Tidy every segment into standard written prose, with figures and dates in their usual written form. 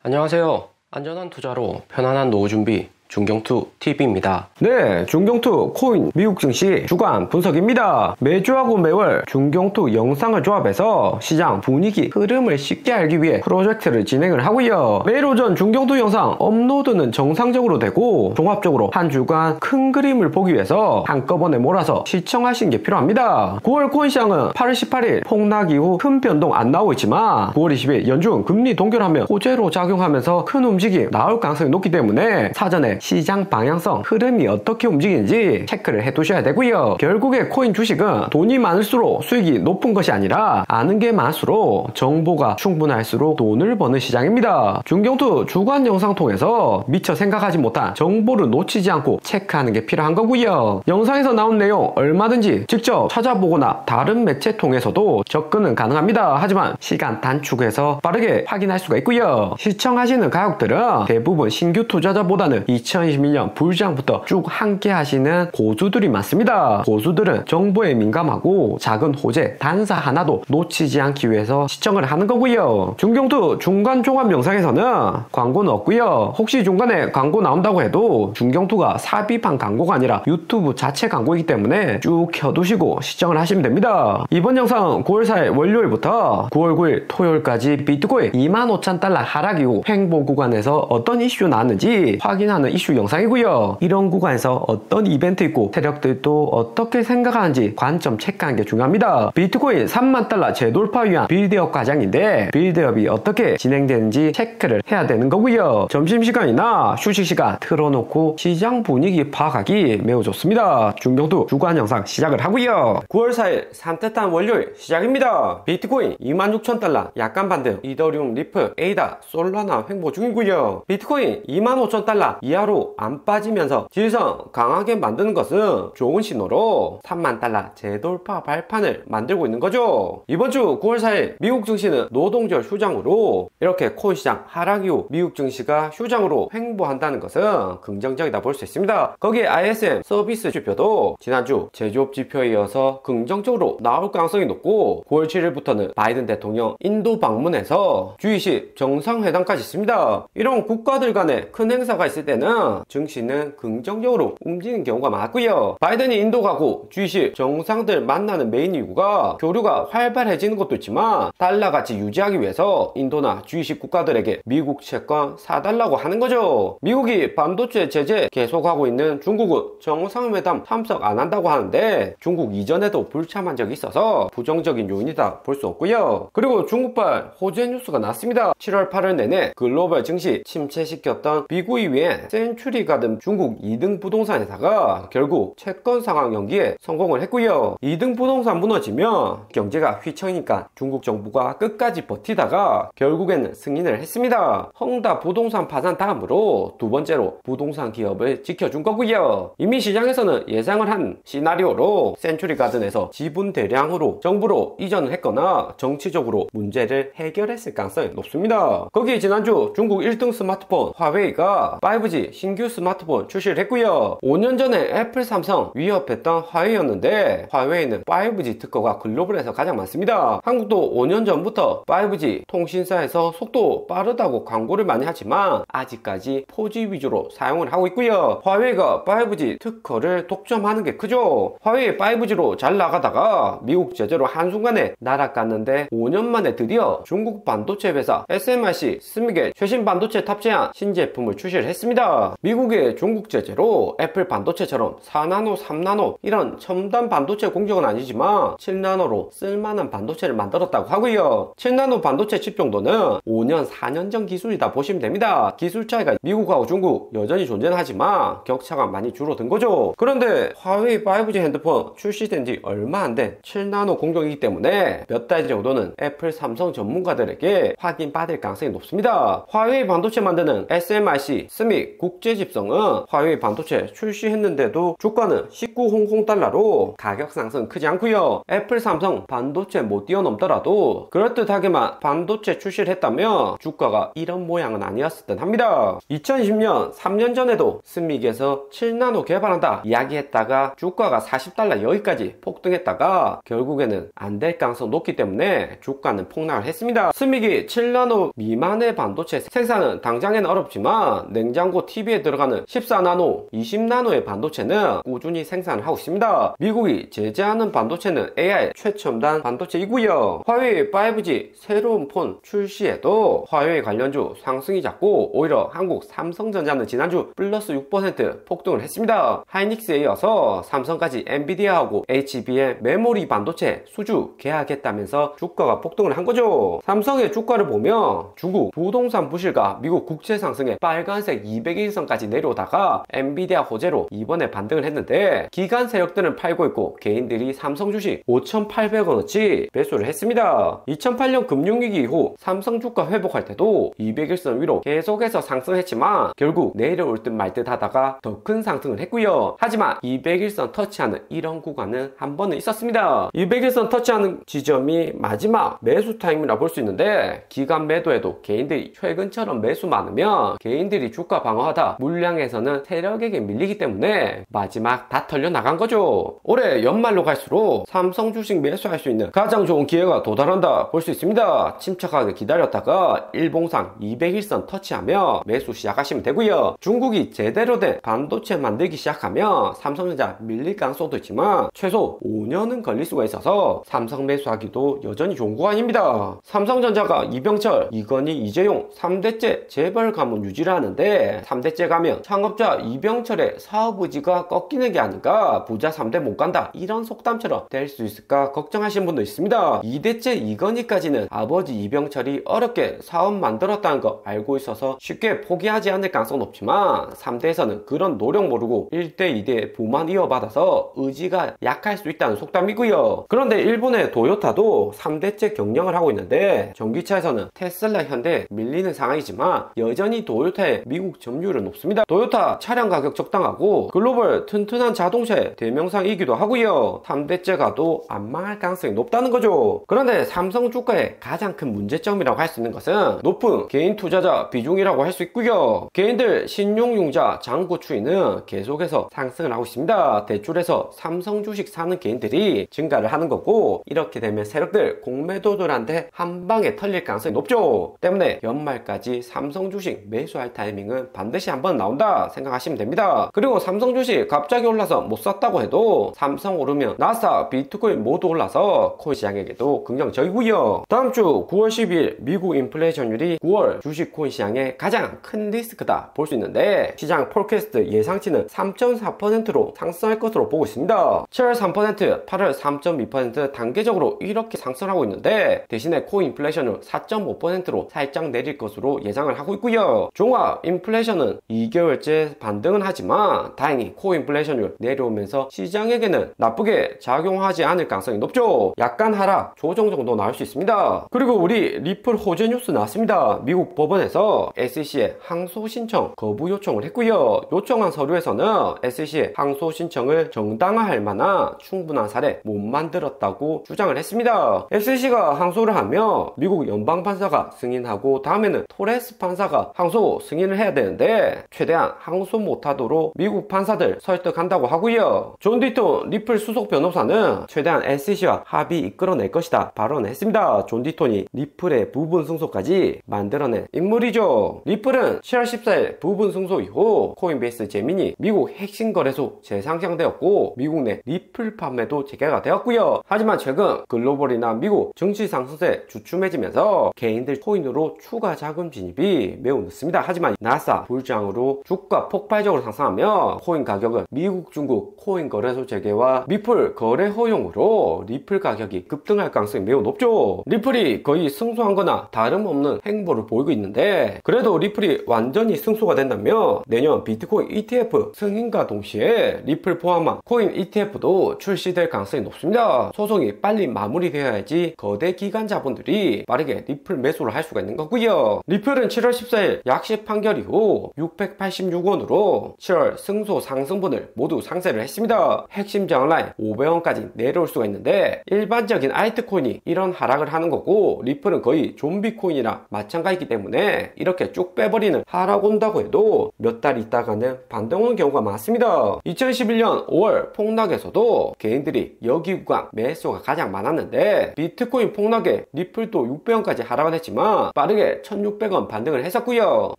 안녕하세요. 안전한 투자로 편안한 노후 준비 중경투TV입니다. 네, 중경투 코인 미국 증시 주간 분석입니다. 매주하고 매월 중경투 영상을 조합해서 시장 분위기 흐름을 쉽게 알기 위해 프로젝트를 진행을 하고요. 매일 오전 중경투 영상 업로드는 정상적으로 되고 종합적으로 한 주간 큰 그림을 보기 위해서 한꺼번에 몰아서 시청하시는 게 필요합니다. 9월 코인 시장은 8월 18일 폭락 이후 큰 변동 안 나오고 있지만 9월 20일 연준 금리 동결하면 호재로 작용하면서 큰 움직임 나올 가능성이 높기 때문에 사전에 시장 방향성, 흐름이 어떻게 움직이는지 체크를 해두셔야 되고요. 결국에 코인 주식은 돈이 많을수록 수익이 높은 것이 아니라 아는 게 많을수록 정보가 충분할수록 돈을 버는 시장입니다. 중경투 주간 영상 통해서 미처 생각하지 못한 정보를 놓치지 않고 체크하는 게 필요한 거고요. 영상에서 나온 내용 얼마든지 직접 찾아보거나 다른 매체 통해서도 접근은 가능합니다. 하지만 시간 단축해서 빠르게 확인할 수가 있고요. 시청하시는 가격들은 대부분 신규 투자자보다는 2021년 불장부터 쭉 함께 하시는 고수들이 많습니다. 고수들은 정보에 민감하고 작은 호재, 단사 하나도 놓치지 않기 위해서 시청을 하는 거고요. 중경투 중간 종합 영상에서는 광고는 없고요. 혹시 중간에 광고 나온다고 해도 중경투가 삽입한 광고가 아니라 유튜브 자체 광고이기 때문에 쭉 켜두시고 시청을 하시면 됩니다. 이번 영상은 9월 4일 월요일부터 9월 9일 토요일까지 비트코인 25,000달러 하락 이후 횡보 구간에서 어떤 이슈 나왔는지 확인하는 이슈 영상이고요. 이런 구간에서 어떤 이벤트 있고 세력들도 어떻게 생각하는지 관점 체크하는 게 중요합니다. 비트코인 3만 달러 재돌파 위한 빌드업 과정인데 빌드업이 어떻게 진행되는지 체크를 해야 되는 거고요. 점심시간이나 휴식시간 틀어놓고 시장 분위기 파악하기 매우 좋습니다. 중경투 주간 영상 시작을 하고요. 9월 4일 산뜻한 월요일 시작입니다. 비트코인 26,000달러 약간 반등, 이더리움, 리플, 에이다, 솔라나 횡보 중이고요. 비트코인 25,000달러 이하로 안 빠지면서 지지선 강하게 만드는 것은 좋은 신호로 3만 달러 재돌파 발판을 만들고 있는 거죠. 이번 주 9월 4일 미국 증시는 노동절 휴장으로 이렇게 코인 시장 하락 이후 미국 증시가 휴장으로 횡보한다는 것은 긍정적이다 볼 수 있습니다. 거기에 ISM 서비스 지표도 지난주 제조업 지표에 이어서 긍정적으로 나올 가능성이 높고 9월 7일부터는 바이든 대통령 인도 방문해서 G20 정상회담까지 있습니다. 이런 국가들 간에 큰 행사가 있을 때는 증시는 긍정적으로 움직이는 경우가 많았고요. 바이든이 인도 가고 G20 정상들 만나는 메인 이유가 교류가 활발해지는 것도 있지만 달러 가치 유지하기 위해서 인도나 G20 국가들에게 미국 채권 사달라고 하는 거죠. 미국이 반도체 제재 계속하고 있는 중국은 정상회담 참석 안 한다고 하는데 중국 이전에도 불참한 적이 있어서 부정적인 요인이다 볼 수 없고요. 그리고 중국발 호재 뉴스가 났습니다. 7월 8일 내내 글로벌 증시 침체시켰던 비구이 위에 센츄리 가든 중국 2등 부동산 회사가 결국 채권 상황 연기에 성공을 했고요. 2등 부동산 무너지면 경제가 휘청이니까 중국 정부가 끝까지 버티다가 결국에는 승인을 했습니다. 헝다 부동산 파산 다음으로 두 번째로 부동산 기업을 지켜준 거고요. 이미 시장에서는 예상을 한 시나리오로 센츄리 가든에서 지분 대량으로 정부로 이전을 했거나 정치적으로 문제를 해결했을 가능성이 높습니다. 거기에 지난주 중국 1등 스마트폰 화웨이가 5G 신규 스마트폰 출시를 했고요. 5년 전에 애플, 삼성 위협했던 화웨이였는데 화웨이는 5G 특허가 글로벌에서 가장 많습니다. 한국도 5년 전부터 5G 통신사에서 속도 빠르다고 광고를 많이 하지만 아직까지 4G 위주로 사용을 하고 있고요. 화웨이가 5G 특허를 독점하는 게 크죠. 화웨이 5G로 잘 나가다가 미국 제재로 한순간에 날아갔는데 5년 만에 드디어 중국 반도체 회사 SMIC 스믹의 최신 반도체 탑재한 신제품을 출시를 했습니다. 미국의 중국 제재로 애플 반도체처럼 4나노, 3나노 이런 첨단 반도체 공정은 아니지만 7나노로 쓸만한 반도체를 만들었다고 하고요. 7나노 반도체 칩 정도는 5년, 4년 전 기술이다 보시면 됩니다. 기술 차이가 미국하고 중국 여전히 존재는 하지만 격차가 많이 줄어든 거죠. 그런데 화웨이 5G 핸드폰 출시된 지 얼마 안 된 7나노 공정이기 때문에 몇 달 정도는 애플, 삼성 전문가들에게 확인받을 가능성이 높습니다. 화웨이 반도체 만드는 SMIC, 스믹, 국제집성은 화웨이 반도체 출시했는데도 주가는 19홍콩달러로 가격 상승 크지 않고요. 애플, 삼성 반도체 못 뛰어넘더라도 그럴듯하게만 반도체 출시를 했다면 주가가 이런 모양은 아니었을 듯 합니다. 2020년 3년 전에도 스믹에서 7나노 개발한다 이야기했다가 주가가 40달러 여기까지 폭등했다가 결국에는 안 될 가능성 높기 때문에 주가는 폭락을 했습니다. 스믹이 7나노 미만의 반도체 생산은 당장에는 어렵지만 냉장고 TV에 들어가는 14나노, 20나노의 반도체는 꾸준히 생산을 하고 있습니다. 미국이 제재하는 반도체는 AI 최첨단 반도체이고요. 화웨이 5G 새로운 폰 출시에도 화웨이 관련주 상승이 잦고 오히려 한국 삼성전자는 지난주 플러스 6% 폭등을 했습니다. 하이닉스에 이어서 삼성까지 엔비디아하고 HBM 메모리 반도체 수주 계약했다면서 주가가 폭등을 한 거죠. 삼성의 주가를 보면 중국 부동산 부실과 미국 국채 상승에 빨간색 200일선까지 내려오다가 엔비디아 호재로 이번에 반등을 했는데 기관 세력들은 팔고 있고 개인들이 삼성 주식 5,800원어치 매수를 했습니다. 2008년 금융위기 이후 삼성 주가 회복할 때도 200일선 위로 계속해서 상승했지만 결국 내려올 듯 말 듯 하다가 더 큰 상승을 했고요. 하지만 200일선 터치하는 이런 구간은 한 번은 있었습니다. 200일선 터치하는 지점이 마지막 매수 타임이라 볼 수 있는데 기관 매도에도 개인들이 최근처럼 매수 많으면 개인들이 주가 방어하다 물량에서는 세력에게 밀리기 때문에 마지막 다 털려 나간 거죠. 올해 연말로 갈수록 삼성 주식 매수할 수 있는 가장 좋은 기회가 도달한다 볼 수 있습니다. 침착하게 기다렸다가 일봉상 200일선 터치하며 매수 시작하시면 되고요. 중국이 제대로 된 반도체 만들기 시작하면 삼성전자 밀릴 가능성도 있지만 최소 5년은 걸릴 수가 있어서 삼성 매수하기도 여전히 좋은 구간입니다. 삼성전자가 이병철, 이건희, 이재용 3대째 재벌 가문 유지를 하는데 3대째 가면 창업자 이병철의 사업 의지가 꺾이는 게 아닌가, 부자 3대 못 간다 이런 속담처럼 될 수 있을까 걱정하시는 분도 있습니다. 2대째 이건희까지는 아버지 이병철이 어렵게 사업 만들었다는 거 알고 있어서 쉽게 포기하지 않을 가능성은 높지만 3대에서는 그런 노력 모르고 1대, 2대 부만 이어받아서 의지가 약할 수 있다는 속담이고요. 그런데 일본의 도요타도 3대째 경영을 하고 있는데 전기차에서는 테슬라, 현대 밀리는 상황이지만 여전히 도요타의 미국 점유율은 높습니다. 도요타 차량 가격 적당하고 글로벌 튼튼한 자동차의 대명사이기도 하고요. 3대째 가도 안 망할 가능성이 높다는 거죠. 그런데 삼성 주가의 가장 큰 문제점이라고 할 수 있는 것은 높은 개인 투자자 비중이라고 할 수 있고요. 개인들 신용융자 잔고 추이는 계속해서 상승을 하고 있습니다. 대출해서 삼성 주식 사는 개인들이 증가를 하는 거고 이렇게 되면 세력들 공매도들한테 한 방에 털릴 가능성이 높죠. 때문에 연말까지 삼성 주식 매수할 타이밍은 반드시 한번 나온다 생각하시면 됩니다. 그리고 삼성 주식 갑자기 올라서 못 샀다고 해도 삼성 오르면 나스닥, 비트코인 모두 올라서 코인 시장에게도 긍정적이고요. 다음 주 9월 10일 미국 인플레이션율이 9월 주식 코인 시장의 가장 큰 리스크다 볼 수 있는데 시장 폴캐스트 예상치는 3.4%로 상승할 것으로 보고 있습니다. 7월 3%, 8월 3.2% 단계적으로 이렇게 상승하고 있는데 대신에 코인 인플레이션율 4.5%로 살짝 내릴 것으로 예상을 하고 있고요. 종합 인플레이션은 2개월째 반등은 하지만 다행히 코인 인플레이션율 내려오면서 시장에게는 나쁘게 작용하지 않을 가능성이 높죠. 약간 하락, 조정 정도 나올 수 있습니다. 그리고 우리 리플 호재 뉴스 나왔습니다. 미국 법원에서 SEC에 항소 신청 거부 요청을 했고요. 요청한 서류에서는 SEC의 항소 신청을 정당화할 만한 충분한 사례 못 만들었다고 주장을 했습니다. SEC가 항소를 하면 미국 연방판사가 승인하고 다음에는 토레스 판사가 항소 승인을 해야 되는데 최대한 항소 못하도록 미국 판사들 설득한다고 하고요. 존 디톤 리플 수석 변호사는 최대한 SEC와 합의 이끌어낼 것이다 발언했습니다. 존 디톤이 리플의 부분 승소까지 만들어낸 인물이죠. 리플은 7월 14일 부분 승소 이후 코인베이스 제민이 미국 핵심 거래소 재상장되었고 미국 내 리플 판매도 재개가 되었고요. 하지만 최근 글로벌이나 미국 증시 상승세 주춤해지면서 개인들 코인으로 추가 자금 진입이 매우 늦습니다. 하지만 나사 불장으로 주가 폭발적으로 상승하며 코인 가격은 미국, 중국 코인 거래소 재개와 리플 거래 허용으로 리플 가격이 급등할 가능성이 매우 높죠. 리플이 거의 승소한 거나 다름없는 행보를 보이고 있는데 그래도 리플이 완전히 승소가 된다면 내년 비트코인 ETF 승인과 동시에 리플 포함한 코인 ETF도 출시될 가능성이 높습니다. 소송이 빨리 마무리되어야지 거대 기관 자본들이 빠르게 리플 매수를 할 수가 있는 거고요. 리플은 7월 14일 약식 판결 이후 686원으로 7월 승소 상승분을 모두 상쇄를 했습니다. 핵심 저항라인 500원까지 내려올 수가 있는데 일반적인 알트코인이 이런 하락을 하는 거고 리플은 거의 좀비 코인이랑 마찬가지이기 때문에 이렇게 쭉 빼버리는 하락 온다고 해도 몇 달 있다가는 반등 오는 경우가 많습니다. 2011년 5월 폭락에서도 개인들이 여기 구간 매수가 가장 많았는데 비트코인 폭락에 리플도 600원까지 하락을 했지만 빠르게 1600원 반등을 했었고요.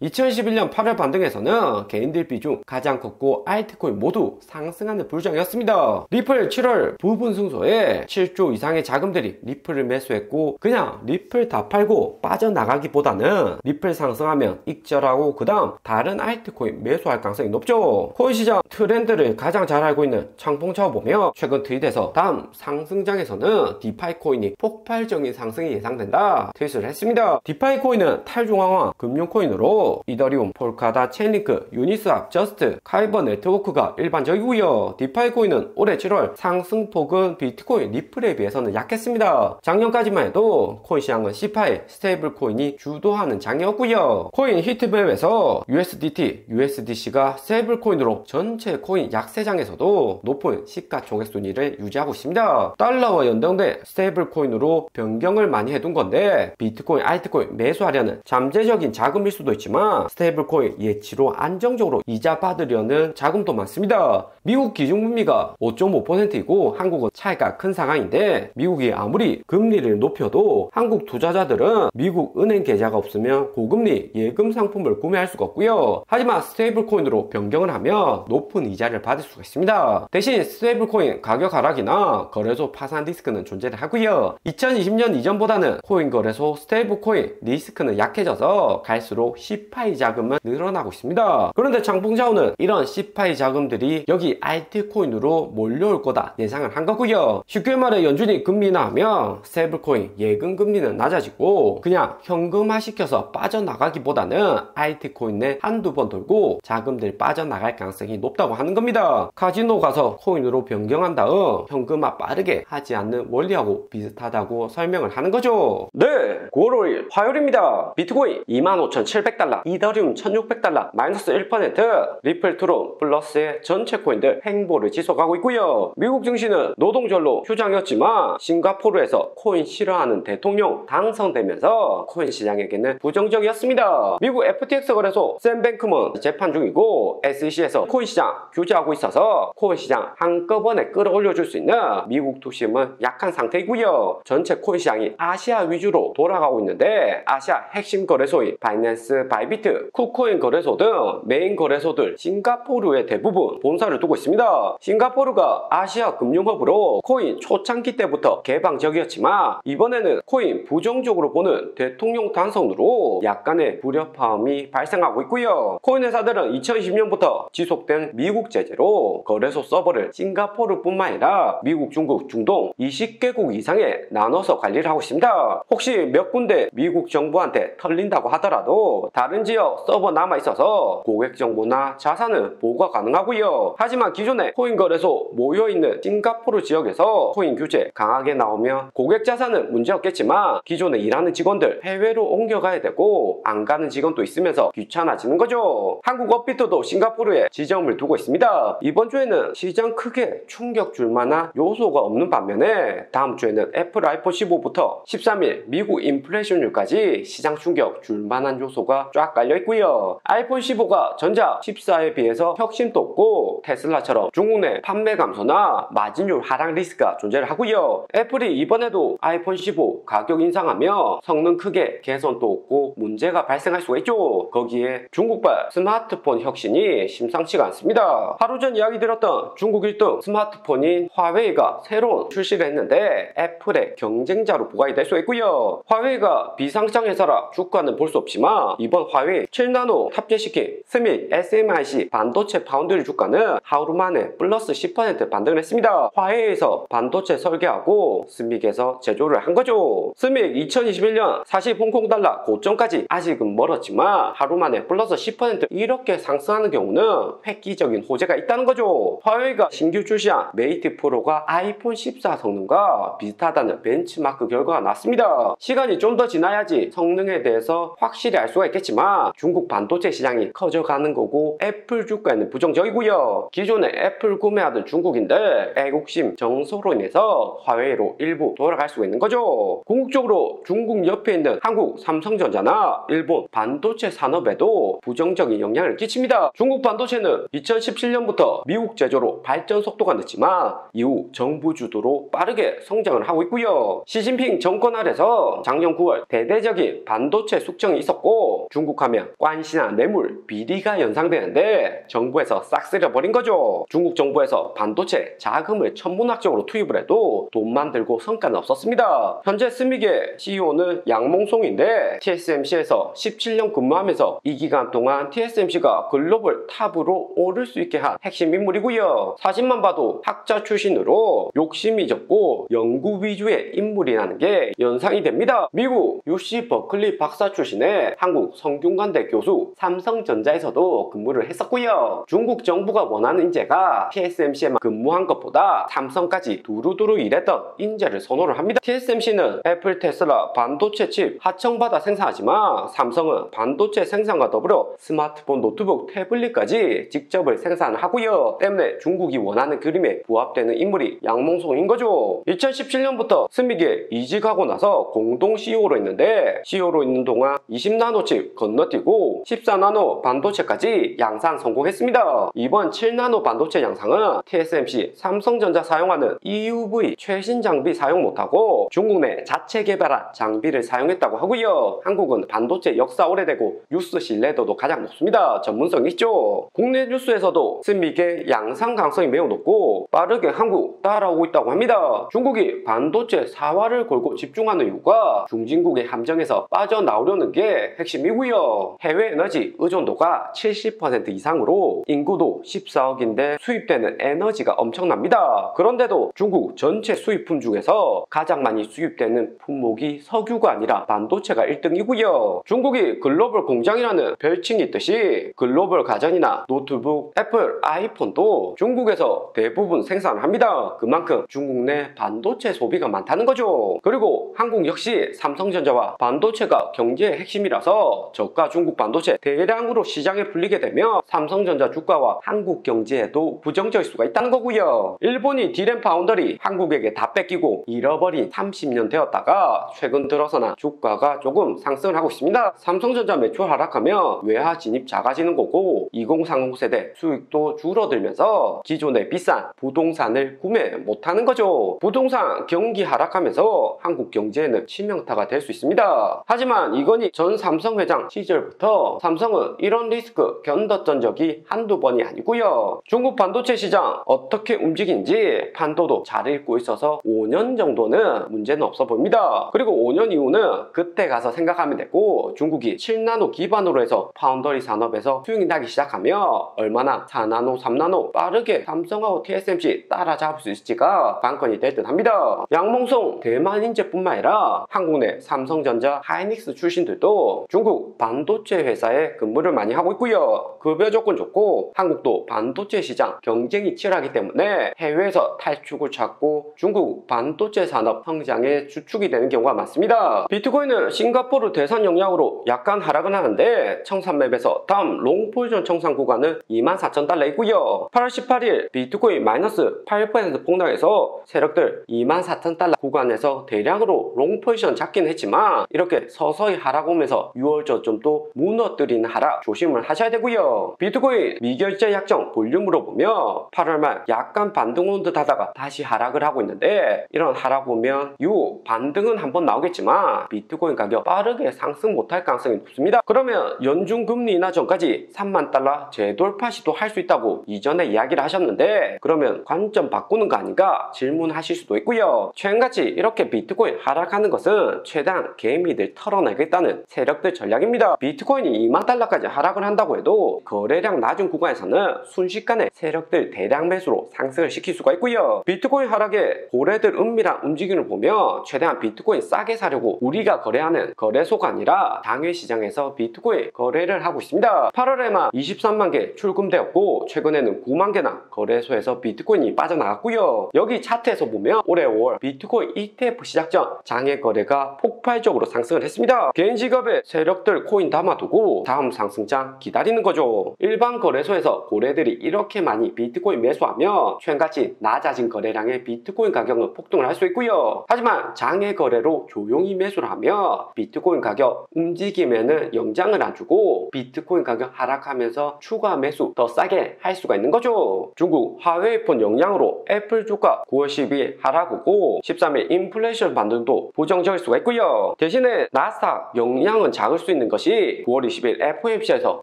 2011년 8월 반등에서는 개인들 비중 가장 컸고 알트코인 모두 상승하는 불장이었습니다. 리플 7월 부분 승소에 7조 이상의 자금들이 리플을 매수했고 그냥 리플 다 팔고 빠져나가기보다는 리플 상승하면 익절하고 그 다음 다른 알트코인 매수할 가능성이 높죠. 코인 시장 트렌드를 가장 잘 알고 있는 창봉차오 보면 최근 트윗에서 다음 상승장에서는 디파이 코인이 폭발적인 상승이 예상된다 트윗을 했습니다. 디파이 코인은 탈중앙화 금융코인으로 이더리움, 폴카다, 체인링크, 유니스왑, 저스트, 카이버 네트워크가 일반적이고요. 디파이 코인은 올해 7월 상승폭은 비트코인, 리플에 비해서는 약했습니다. 작년까지만 해도 코인 시장은 시파이, 스테이블 코인이 주도하는 장이었고요. 코인 히트맵에서 USDT, USDC가 스테이블 코인으로 전체 코인 약세장에서도 높은 시가총액 순위를 유지하고 있습니다. 달러와 연동된 스테이블 코인으로 변경을 많이 해둔 건데 비트코인, 알트코인 매수하려는 잠재적인 자금일 수도 있지만 스테이블 코인 예치로 안정적으로 이자 받으려는 자금도 많습니다. 미국 기준금리가 5.5%이고 한국은 차이가 큰 상황인데 미국이 아무리 금리를 높여도 한국 투자자들은 미국 은행 계좌가 없으면 고금리 예금 상품을 구매할 수가 없고요. 하지만 스테이블 코인으로 변경을 하면 높은 이자를 받을 수가 있습니다. 대신 스테이블 코인 가격 하락이나 거래소 파산 리스크는 존재를 하고요. 2020년 이전보다는 코인 거래소 스테이블 코인 리스크는 약해져서 갈수록 시파이 자금은 늘어나고 있습니다. 그런데 장봉자오는 이런 시파이 자금들이 여기 알트코인으로 몰려올 거다 예상을 한 거고요. 쉽게 말해 연준이 금리 인하하면 스테이블 코인 예금 금리는 낮아지고 그냥 현금화 시켜서 빠져나가기보다는 알트코인 내 한두 번 돌고 자금들 빠져나갈 가능성이 높다고 하는 겁니다. 카지노 가서 코인으로 변경한 다음 현금화 빠르게 하지 않는 원리하고 비슷하다고 설명을 하는 거죠. 네, 9월 5일 화요일입니다. 비트코인 25,700달러, 이더리움 1,600달러, 마이너스 1%, 리플 트론 플러스의 전체 코인들 횡보를 지속하고 있고요. 미국 증시는 노동절로 휴장이었지만 싱가포르에서 코인 싫어하는 대통령 당선되면서 코인 시장에게는 부정적이었습니다. 미국 FTX 거래소 샘 뱅크먼 재판 중이고 SEC에서 코인 시장 규제하고 있어서 코인 시장 한꺼번에 끌어올려줄 수 있는 미국 투심은 약한 상태이고요. 전체 코인 시장이 아시아 위주로 돌아가고 있는데 아시아 핵심 거래소인 바이낸스, 바이비트, 쿠코인 거래소 등 메인 거래소들 싱가포르에 대부분 본사를 두고 있습니다. 싱가포르가 아시아 금융허브로 코인 초창기 때부터 개방적이었지만 이번에는 코인 부정적으로 보는 대통령 당선으로 약간의 불협화음이 발생하고 있고요. 코인 회사들은 2020년부터 지속된 미국 제재로 거래소 서버를 싱가포르뿐만 아니라 미국, 중국, 중동 20개국 이상에 나눠서 관리를 하고 있습니다. 혹시 몇 군데 미국 정부한테 털린다고 하더라도 다른 지역 서버 남아있어서 고객 정보나 자산은 보호가 가능하고요. 하지만 기존에 코인 거래소 모여있는 싱가포르 지역에서 코인 규제 강하게 나오면 고객 자산은 문제없겠지만 기존에 일하는 직원들 해외로 옮겨가야 되고 안 가는 직원도 있으면서 귀찮아지는 거죠. 한국 업비트도 싱가포르에 지점을 두고 있습니다. 이번 주에는 시장 크게 충격 줄 만한 요소가 없는 반면에 다음 주에는 애플 아이폰 15부터 13일 미국 인플레이션율까지 시장 충격 줄 만한 요소가 쫙 깔려 있고요. 아이폰 15가 전자 14에 비해서 혁신도 없고 테슬라처럼 중국 내 판매 감소나 마진율 하락 리스크가 존재를 하고요. 애플이 이번에도 아이폰 15 가격 인상하며 성능 크게 개선도 없고 문제가 발생할 수가 있죠. 거기에 중국발 스마트폰 혁신이 심상치가 않습니다. 하루 전 이야기 드렸던 중국 1등 스마트폰인 화웨이가 새로운 출시를 했는데 애플의 경쟁자로 부각이 될 수 있고요. 화웨이가 비상장 회사라 주가는 볼 수 없지만 이번 화웨이 7나노 탑재시킨 스믹 SMIC 반도체 파운드리 주가는 하루 만에 플러스 10% 반등을 했습니다. 화웨이에서 반도체 설계하고 스믹에서 제조를 한 거죠. 스믹 2021년 40 홍콩달러 고점까지 아직은 멀었지만 하루 만에 플러스 10% 이렇게 상승하는 경우는 획기적인 호재가 있다는 거죠. 화웨이가 신규 출시한 메이트 프로가 아이폰 14 성능과 비슷하다는 벤치마크 결과가 나왔습니다. 시간이 좀 더 지나야지 성능에 대해서 확실히 알 수가 있겠지만 중국 반도체 반도체 시장이 커져가는 거고 애플 주가에는 부정적이고요. 기존에 애플 구매하던 중국인들 애국심 정서로 인해서 화웨이로 일부 돌아갈 수가 있는 거죠. 궁극적으로 중국 옆에 있는 한국 삼성전자나 일본 반도체 산업에도 부정적인 영향을 끼칩니다. 중국 반도체는 2017년부터 미국 제조로 발전 속도가 늦지만 이후 정부 주도로 빠르게 성장을 하고 있고요. 시진핑 정권 아래서 작년 9월 대대적인 반도체 숙청이 있었고 중국하면 관시나 뇌물, 비리가 연상되는데 정부에서 싹 쓸어버린 거죠. 중국 정부에서 반도체 자금을 천문학적으로 투입을 해도 돈만 들고 성과는 없었습니다. 현재 스믹의 CEO는 양몽송인데 TSMC에서 17년 근무하면서 이 기간 동안 TSMC가 글로벌 탑으로 오를 수 있게 한 핵심 인물이고요. 사진만 봐도 학자 출신으로 욕심이 적고 연구 위주의 인물이라는 게 연상이 됩니다. 미국 UC 버클리 박사 출신의 한국 성균관대 교수, 삼성전자에서도 근무를 했었고요. 중국 정부가 원하는 인재가 TSMC에만 근무한 것보다 삼성까지 두루두루 일했던 인재를 선호를 합니다. TSMC는 애플, 테슬라, 반도체 칩 하청받아 생산하지만 삼성은 반도체 생산과 더불어 스마트폰, 노트북, 태블릿까지 직접을 생산하고요. 때문에 중국이 원하는 그림에 부합되는 인물이 양몽송인 거죠. 2017년부터 스믹에 이직하고 나서 공동 CEO로 있는데 CEO로 있는 동안 20나노 칩 건너뛰고 14나노 반도체까지 양산 성공했습니다. 이번 7나노 반도체 양상은 TSMC, 삼성전자 사용하는 EUV 최신 장비 사용 못하고 중국 내 자체 개발한 장비를 사용했다고 하고요. 한국은 반도체 역사 오래되고 뉴스 신뢰도도 가장 높습니다. 전문성이 있죠. 국내 뉴스에서도 스믹의 양산 가능성이 매우 높고 빠르게 한국 따라오고 있다고 합니다. 중국이 반도체 사활을 걸고 집중하는 이유가 중진국의 함정에서 빠져나오려는 게 핵심이고요. 해외 에너지 의존도가 70% 이상으로 인구도 14억인데 수입되는 에너지가 엄청납니다. 그런데도 중국 전체 수입품 중에서 가장 많이 수입되는 품목이 석유가 아니라 반도체가 1등이고요. 중국이 글로벌 공장이라는 별칭이 있듯이 글로벌 가전이나 노트북, 애플, 아이폰도 중국에서 대부분 생산을 합니다. 그만큼 중국 내 반도체 소비가 많다는 거죠. 그리고 한국 역시 삼성전자와 반도체가 경제의 핵심이라서 저가 중국 반도체 대량으로 시장에 풀리게 되면 삼성전자 주가와 한국 경제에도 부정적일 수가 있다는 거고요. 일본이 디램 파운더리 한국에게 다 뺏기고 잃어버린 30년 되었다가 최근 들어서나 주가가 조금 상승을 하고 있습니다. 삼성전자 매출 하락하면 외화 진입 작아지는 거고 2030 세대 수익도 줄어들면서 기존의 비싼 부동산을 구매 못하는 거죠. 부동산 경기 하락하면서 한국 경제에는 치명타가 될 수 있습니다. 하지만 이건희 전 삼성 회장 시절부터 삼성은 이런 리스크 견뎠던 적이 한두 번이 아니고요. 중국 반도체 시장 어떻게 움직이는지 판도도 잘 읽고 있어서 5년 정도는 문제는 없어 보입니다. 그리고 5년 이후는 그때 가서 생각하면 되고 중국이 7나노 기반으로 해서 파운더리 산업에서 수익이 나기 시작하면 얼마나 4나노, 3나노 빠르게 삼성하고 TSMC 따라잡을 수 있을지가 관건이 될 듯 합니다. 양몽송 대만 인재뿐만 아니라 한국 내 삼성전자, 하이닉스 출신들도 중국 반도체 회사에 근무를 많이 하고 있고요. 급여 조건 좋고 한국도 반도체 시장 경쟁이 치열하기 때문에 해외에서 탈출을 찾고 중국 반도체 산업 성장에 주축이 되는 경우가 많습니다. 비트코인은 싱가포르 대선 영향으로 약간 하락은 하는데 청산맵에서 다음 롱 포지션 청산 구간은 24,000달러이고요. 8월 18일 비트코인 마이너스 8% 폭락해서 세력들 24,000달러 구간에서 대량으로 롱 포지션 잡긴 했지만 이렇게 서서히 하락 오면서 6월 저점도 무너뜨리는 하락 조심을 하셔야 되고요. 비트코인 미결제 약정 볼륨으로 보면 8월 말 약간 반등 온 듯 하다가 다시 하락을 하고 있는데 이런 하락 보면 이후 반등은 한번 나오겠지만 비트코인 가격 빠르게 상승 못할 가능성이 높습니다. 그러면 연준 금리 인하 전까지 3만 달러 재돌파 시도할 수 있다고 이전에 이야기를 하셨는데 그러면 관점 바꾸는 거 아닌가 질문하실 수도 있고요. 최근같이 이렇게 비트코인 하락하는 것은 최대한 개미들 털어내겠다는 세력들 전략입니다. 비트코인이 2만 달러까지 하락을 한다고 해도 거래량 낮은 구간에서는 순식간에 세력들 대량 매수로 상승을 시킬 수가 있고요. 비트코인 하락에 고래들 은밀한 움직임을 보면 최대한 비트코인 싸게 사려고 우리가 거래하는 거래소가 아니라 당일 시장에서 비트코인 거래를 하고 있습니다. 8월에만 23만 개 출금되었고 최근에는 9만 개나 거래소에서 비트코인이 빠져나갔고요. 여기 차트에서 보면 올해 5월 비트코인 ETF 시작 전 장외 거래가 폭발적으로 상승을 했습니다. 개인 지갑에 세력들 코인 담아두고 다음 상승장 기다리는 거죠. 일반 거래소에서 고래들이 이렇게 많이 비트코인 매수하면 최근같이 낮아진 거래량의 비트코인 가격은 폭등을 할 수 있고요. 하지만 장외 거래로 조용히 매수를 하면 비트코인 가격 움직임에는 영향을 안 주고 비트코인 가격 하락하면서 추가 매수 더 싸게 할 수가 있는 거죠. 중국 화웨이폰 영향으로 애플 주가 9월 12일 하락이고 13일 인플레이션 반등도 부정적일 수가 있고요. 대신에 나스닥 영향은 작을 수 있는 것이 9월 20일 FOMC에서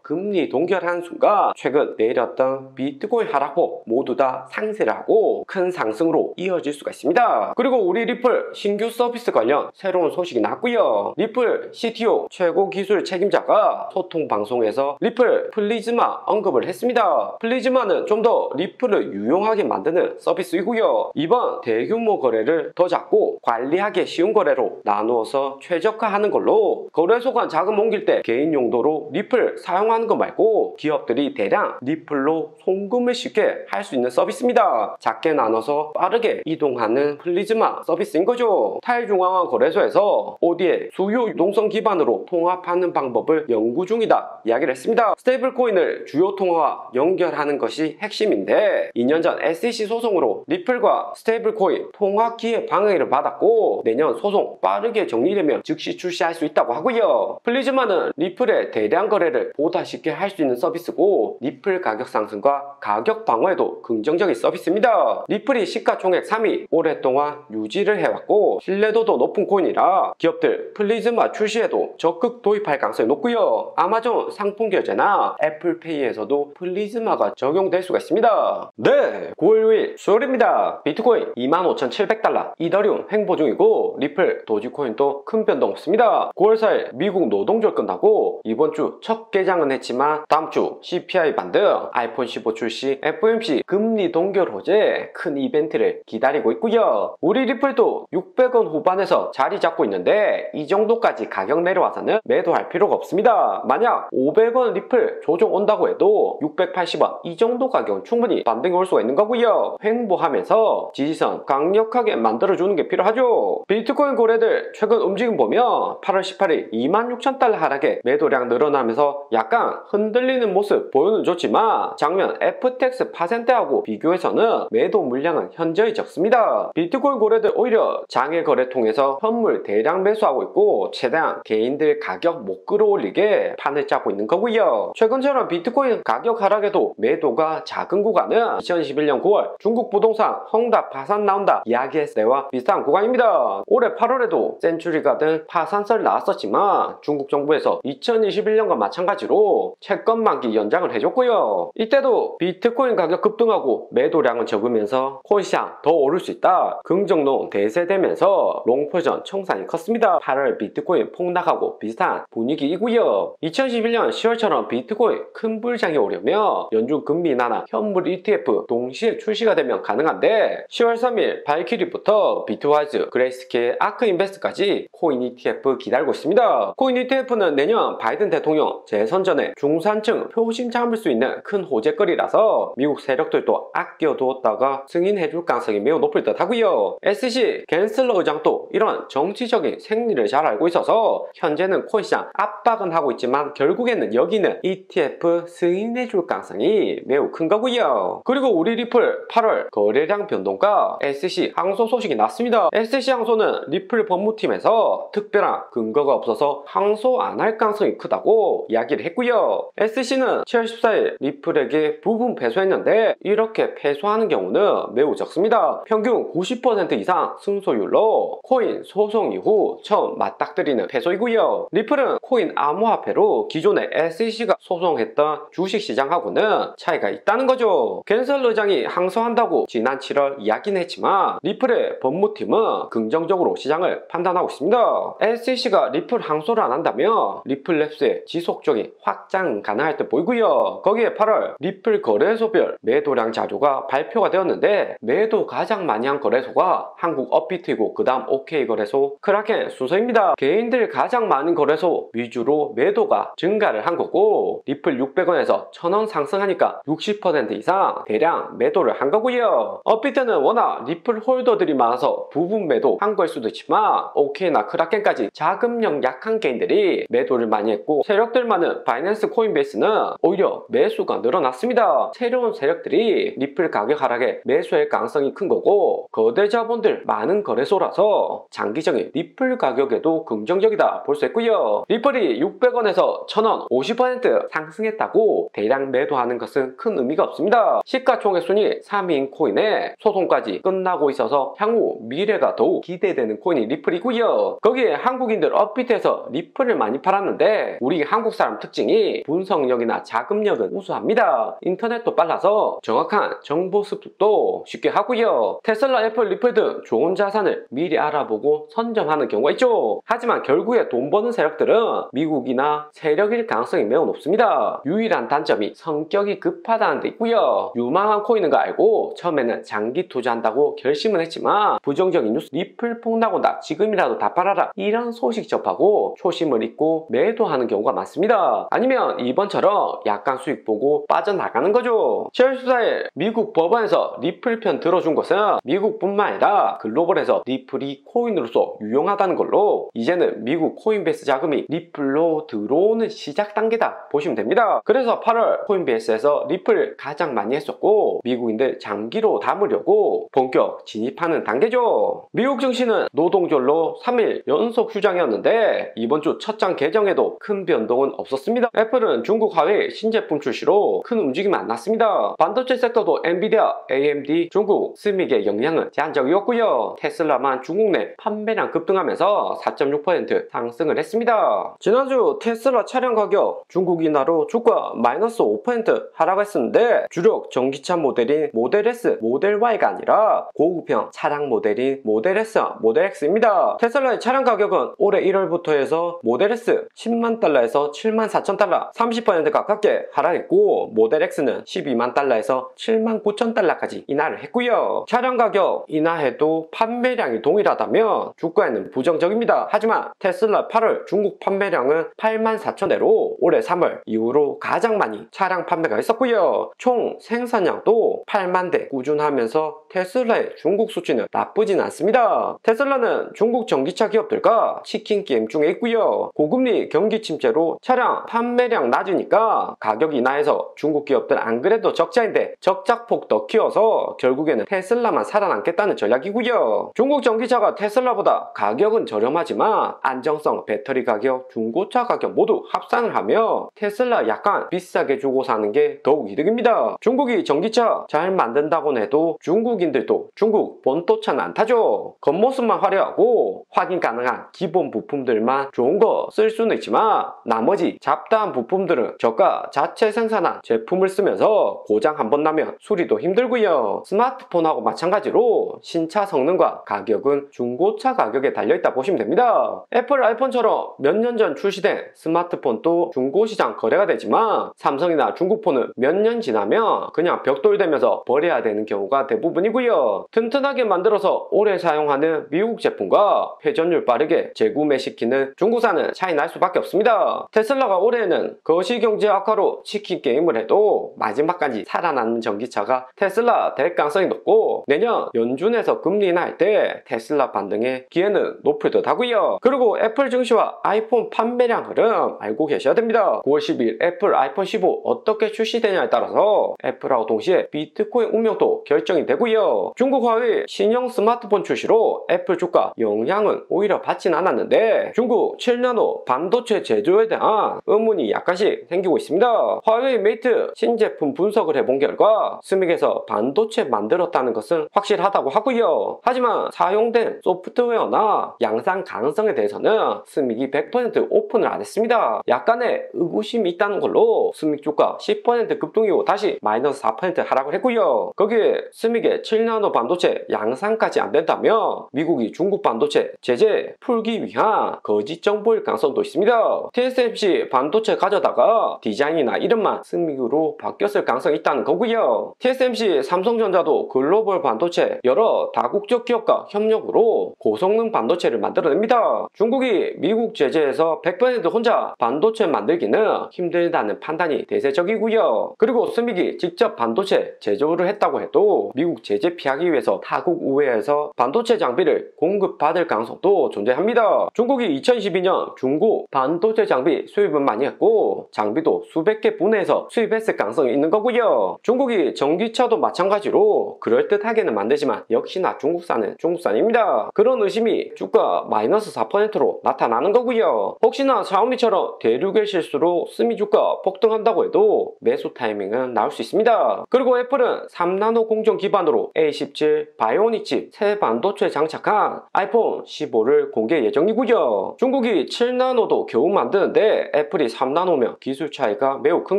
금리 동결하는 순간 최근 내렸던 비트코인 하락폭 모두 다 상쇄를 하고 큰 상승으로 이어질 수가 있습니다. 그리고 우리 리플 신규 서비스 관련 새로운 소식이 나왔고요. 리플 CTO 최고 기술 책임자가 소통 방송에서 리플 플리즈마 언급을 했습니다. 플리즈마는 좀 더 리플을 유용하게 만드는 서비스이고요. 이번 대규모 거래를 더 작고 관리하기 쉬운 거래로 나누어서 최적화하는 걸로 거래소 간 자금 옮길 때 개인 용도로 리플 사용하는 거 말고 기업들이 대량 리플로 송금을 쉽게 할 수 있는 서비스입니다. 작게 나눠서 빠르게 이동하는 플리즈마 서비스인 거죠. 탈중앙화 거래소에서 ODA 수요 유동성 기반으로 통합하는 방법을 연구 중이다 이야기를 했습니다. 스테이블 코인을 주요 통화와 연결하는 것이 핵심인데 2년 전 SEC 소송으로 리플과 스테이블 코인 통합 기회 방해를 받았고 내년 소송 빠르게 정리되면 즉시 출시할 수 있다고 하고요. 플리즈마는 리플의 대량 거래를 보다 쉽게 할 수 있는 서비스고 리플 가격 상승과 가격 방어에도 긍정적인 서비스입니다. 리플이 시가총액 3위 오랫동안 유지를 해왔고 신뢰도도 높은 코인이라 기업들 플리즈마 출시에도 적극 도입할 가능성이 높고요. 아마존 상품 결제나 애플페이에서도 플리즈마가 적용될 수가 있습니다. 네, 9월 6일 수요일입니다. 비트코인 25,700달러, 이더리움 횡보 중이고 리플, 도지코인도 큰 변동 없습니다. 9월 4일 미국 노동절 끝나고 이번 주 첫 개장은 했지만 다음 주 CPI 반등, 아이폰 15 출시, FOMC 금리 동결 호재 큰 이벤트를 기다리고 있고요. 우리 리플도 600원 후반에서 자리 잡고 있는데 이 정도까지 가격 내려와서는 매도할 필요가 없습니다. 만약 500원 리플 조정 온다고 해도 680원 이 정도 가격은 충분히 반등이 올 수가 있는 거고요. 횡보하면서 지지선 강력하게 만들어주는 게 필요하죠. 비트코인 거래들 최근 움직임 보면 8월 18일 26,000달러 하락에 매도량 늘어나면서 약간 흔들리는 모습 보여는 좋지만 작년 FTX 파생대하고 비교해서는 매도 물량은 현저히 적습니다. 비트코인 거래들 오히려 장외 거래 통해서 현물 대량 매수하고 있고 최대한 개인들 가격 못 끌어올리게 판을 짜고 있는 거고요. 최근처럼 비트코인 가격 하락에도 매도가 작은 구간은 2021년 9월 중국 부동산 헝다 파산 나온다 이야기했을 때와 비슷한 구간입니다. 올해 8월에도 센츄리 가든 파산설 나왔었지만 중국 정부에서 2021년과 마찬가지로 채권 만기 연장을 해줬고요. 이때도 비트코인 가격 급등하고 매도량은 적으면서 코인 시장 더 오를 수 있다 긍정론 대세되면서 롱포전 청산이 컸습니다. 8월 비트코인 폭락하고 비슷한 분위기이고요. 2011년 10월처럼 비트코인 큰 불장이 오려면 연준 금리 인하나 현물 ETF 동시에 출시가 되면 가능한데 10월 3일 발키리부터 비트와이즈, 그레이스케일, 아크인베스트까지 코인 ETF 기다리고 있습니다. 코인 ETF는 내년 바이든 대통령 재선 전에 중산층 표심 잡을 수 있는 큰 호재거리라서 미국 세력들도 아껴두었다가 승인해줄 가능성이 매우 높을 듯 하고요. SC 갠슬러 의장도 이런 정치적인 생리를 잘 알고 있어서 현재는 코인 시장 압박은 하고 있지만 결국에는 여기는 ETF 승인해줄 가능성이 매우 큰 거고요. 그리고 우리 리플 8월 거래량 변동과 SC 항소 소식이 났습니다. SC 항소는 리플 법무팀에서 특별한 근거가 없어서 항소 안 할 가능성이 크다고 이야기를 했고요. SC는 7월 14일 리플에게 부분 패소했는데 이렇게 패소하는 경우는 매우 적습니다. 평균 90% 이상 승소율로 코인 소송 이후 처음 맞닥뜨리는 패소이고요. 리플은 코인 암호화폐로 기존의 SEC가 소송했던 주식시장하고는 차이가 있다는 거죠. 갠슬러 의장이 항소한다고 지난 7월 이야기는 했지만 리플의 법무팀은 긍정적으로 시장을 판단하고 있습니다. SEC가 리플 항소를 안 한다면 리플랩스의 지속적인 확장 가능할 듯 보이고요. 거기에 8월 리플 거래소별 매도량 자료가 발표가 되었는데 매도 가장 많이 한 거래소가 한국 업비트이고 그 다음 OK거래소, 크라켄 순서입니다. 개인들 가장 많은 거래소 위주로 매도가 증가를 한 거고 리플 600원에서 1000원 상승하니까 60% 이상 대량 매도를 한 거고요. 업비트는 워낙 리플 홀더들이 많아서 부분 매도 한 걸 수도 있지만 OK나 크라켄까지 자금력 약한 개인들이 매도를 많이 했고 세력 세력들 많은 바이낸스 코인베이스는 오히려 매수가 늘어났습니다. 새로운 세력들이 리플 가격 하락에 매수할 가능성이 큰 거고, 거대 자본들 많은 거래소라서 장기적인 리플 가격에도 긍정적이다 볼 수 있고요. 리플이 600원에서 1000원 50% 상승했다고 대량 매도하는 것은 큰 의미가 없습니다. 시가총액 순위 3위인 코인에 소송까지 끝나고 있어서 향후 미래가 더욱 기대되는 코인이 리플이고요. 거기에 한국인들 업비트에서 리플을 많이 팔았는데, 우리 한국 사람 특징이 분석력이나 자금력은 우수합니다. 인터넷도 빨라서 정확한 정보 습득도 쉽게 하고요. 테슬라, 애플, 리플 등 좋은 자산을 미리 알아보고 선점하는 경우가 있죠. 하지만 결국에 돈 버는 세력들은 미국이나 세력일 가능성이 매우 높습니다. 유일한 단점이 성격이 급하다는 데 있고요. 유망한 코인인 거 알고 처음에는 장기 투자한다고 결심은 했지만 부정적인 뉴스 리플 폭락온다, 지금이라도 다 팔아라, 이런 소식 접하고 초심을 잃고 매도하는 경우가 많습니다. 아니면 이번처럼 약간 수익 보고 빠져나가는 거죠. 10월 14일 미국 법원에서 리플 편 들어준 것은 미국뿐만 아니라 글로벌에서 리플이 코인으로서 유용하다는 걸로 이제는 미국 코인베이스 자금이 리플로 들어오는 시작 단계다 보시면 됩니다. 그래서 8월 코인베이스에서 리플 가장 많이 했었고, 미국인들 장기로 담으려고 본격 진입하는 단계죠. 미국 증시는 노동절로 3일 연속 휴장이었는데 이번 주 첫장 개정에도 큰 변동은 없었습니다. 애플은 중국 화웨이 신제품 출시로 큰 움직임이 안 났습니다. 반도체 섹터도 엔비디아, AMD, 중국 스믹의 영향은 제한적이었고요. 테슬라만 중국 내 판매량 급등하면서 4.6% 상승을 했습니다. 지난주 테슬라 차량 가격 중국 인하로 주가 마이너스 5% 하락했었는데, 주력 전기차 모델인 모델 S, 모델 Y가 아니라 고급형 차량 모델인 모델 S, 모델 X입니다. 테슬라의 차량 가격은 올해 1월부터 해서 모델 S 10만 달러에서 7만 4천 달러 30% 가깝게 하락했고, 모델 X는 12만 달러에서 7만 9천 달러까지 인하를 했고요. 차량 가격 인하해도 판매량이 동일하다면 주가에는 부정적입니다. 하지만 테슬라 8월 중국 판매량은 8만 4천 대로 올해 3월 이후로 가장 많이 차량 판매가 있었고요. 총 생산량도 8만 대 꾸준하면서 테슬라의 중국 수치는 나쁘진 않습니다. 테슬라는 중국 전기차 기업들과 치킨 게임 중에 있고요. 고금리 경기 침체로 차량 판매량 낮으니까 가격 인하해서 중국 기업들 안 그래도 적자인데 적자폭 더 키워서 결국에는 테슬라만 살아남겠다는 전략이고요. 중국 전기차가 테슬라보다 가격은 저렴하지만 안정성, 배터리 가격, 중고차 가격 모두 합산을 하며 테슬라 약간 비싸게 주고 사는 게 더욱 이득입니다. 중국이 전기차 잘 만든다고는 해도 중국인들도 중국 본토차는 안 타죠. 겉모습만 화려하고 확인 가능한 기본 부품들만 좋은 거 쓸 수는 있지만 나머지 잡다한 부품들은 저가 자체 생산한 제품을 쓰면서 고장 한번 나면 수리도 힘들고요. 스마트폰하고 마찬가지로 신차 성능과 가격은 중고차 가격에 달려있다 보시면 됩니다. 애플 아이폰처럼 몇 년 전 출시된 스마트폰도 중고시장 거래가 되지만 삼성이나 중국폰은 몇 년 지나면 그냥 벽돌되면서 버려야 되는 경우가 대부분이고요. 튼튼하게 만들어서 오래 사용하는 미국 제품과 회전율 빠르게 재구매시키는 중국산은 차이 날 수밖에 없습니다. 테슬라가 올해는 거시경제 악화로 치킨 게임을 해도 마지막까지 살아남는 전기차가 테슬라 될 가능성이 높고, 내년 연준에서 금리 인하할 때 테슬라 반등의 기회는 높을 듯 하고요. 그리고 애플 증시와 아이폰 판매량 흐름 알고 계셔야 됩니다. 9월 10일 애플 아이폰 15 어떻게 출시되냐에 따라서 애플하고 동시에 비트코인 운명도 결정이 되고요. 중국 화웨이 신형 스마트폰 출시로 애플 주가 영향은 오히려 받진 않았는데 중국 7나노 반도체 제조에 대한 의문이 약간씩 생기고 있습니다. 화웨이 메이트 신제품 분석을 해본 결과 스믹에서 반도체 만들었다는 것은 확실하다고 하고요. 하지만 사용된 소프트웨어나 양산 가능성에 대해서는 스믹이 100% 오픈을 안 했습니다. 약간의 의구심이 있다는 걸로 스믹 주가 10% 급등이고 다시 마이너스 4% 하락을 했고요. 거기에 스믹의 7나노 반도체 양산까지 안 된다면 미국이 중국 반도체 제재 풀기 위한 거짓 정보일 가능성도 있습니다. TSMC 반도체 가져다가 디자인이나 이름만 스믹으로 바뀌었을 가능성이 있다는 거고요. TSMC, 삼성전자도 글로벌 반도체 여러 다국적 기업과 협력으로 고성능 반도체를 만들어냅니다. 중국이 미국 제재에서 100% 혼자 반도체 만들기는 힘들다는 판단이 대세적이고요. 그리고 스믹이 직접 반도체 제조를 했다고 해도 미국 제재 피하기 위해서 타국 우회에서 반도체 장비를 공급받을 가능성도 존재합니다. 중국이 2022년 중고 반도체 장비 기업이 수입은 많이 했고 장비도 수백 개 분해해서 수입했을 가능성이 있는 거고요. 중국이 전기차도 마찬가지로 그럴듯하게는 만들지만 역시나 중국산은 중국산입니다. 그런 의심이 주가 마이너스 4%로 나타나는 거고요. 혹시나 샤오미처럼 대륙의 실수로 스미 주가 폭등한다고 해도 매수 타이밍은 나올 수 있습니다. 그리고 애플은 3나노 공정 기반으로 A17 바이오닉 칩 새 반도체에 장착한 아이폰 15를 공개 예정이고요. 중국이 7나노도 겨우 만드는데 애플이 3나노면 기술 차이가 매우 큰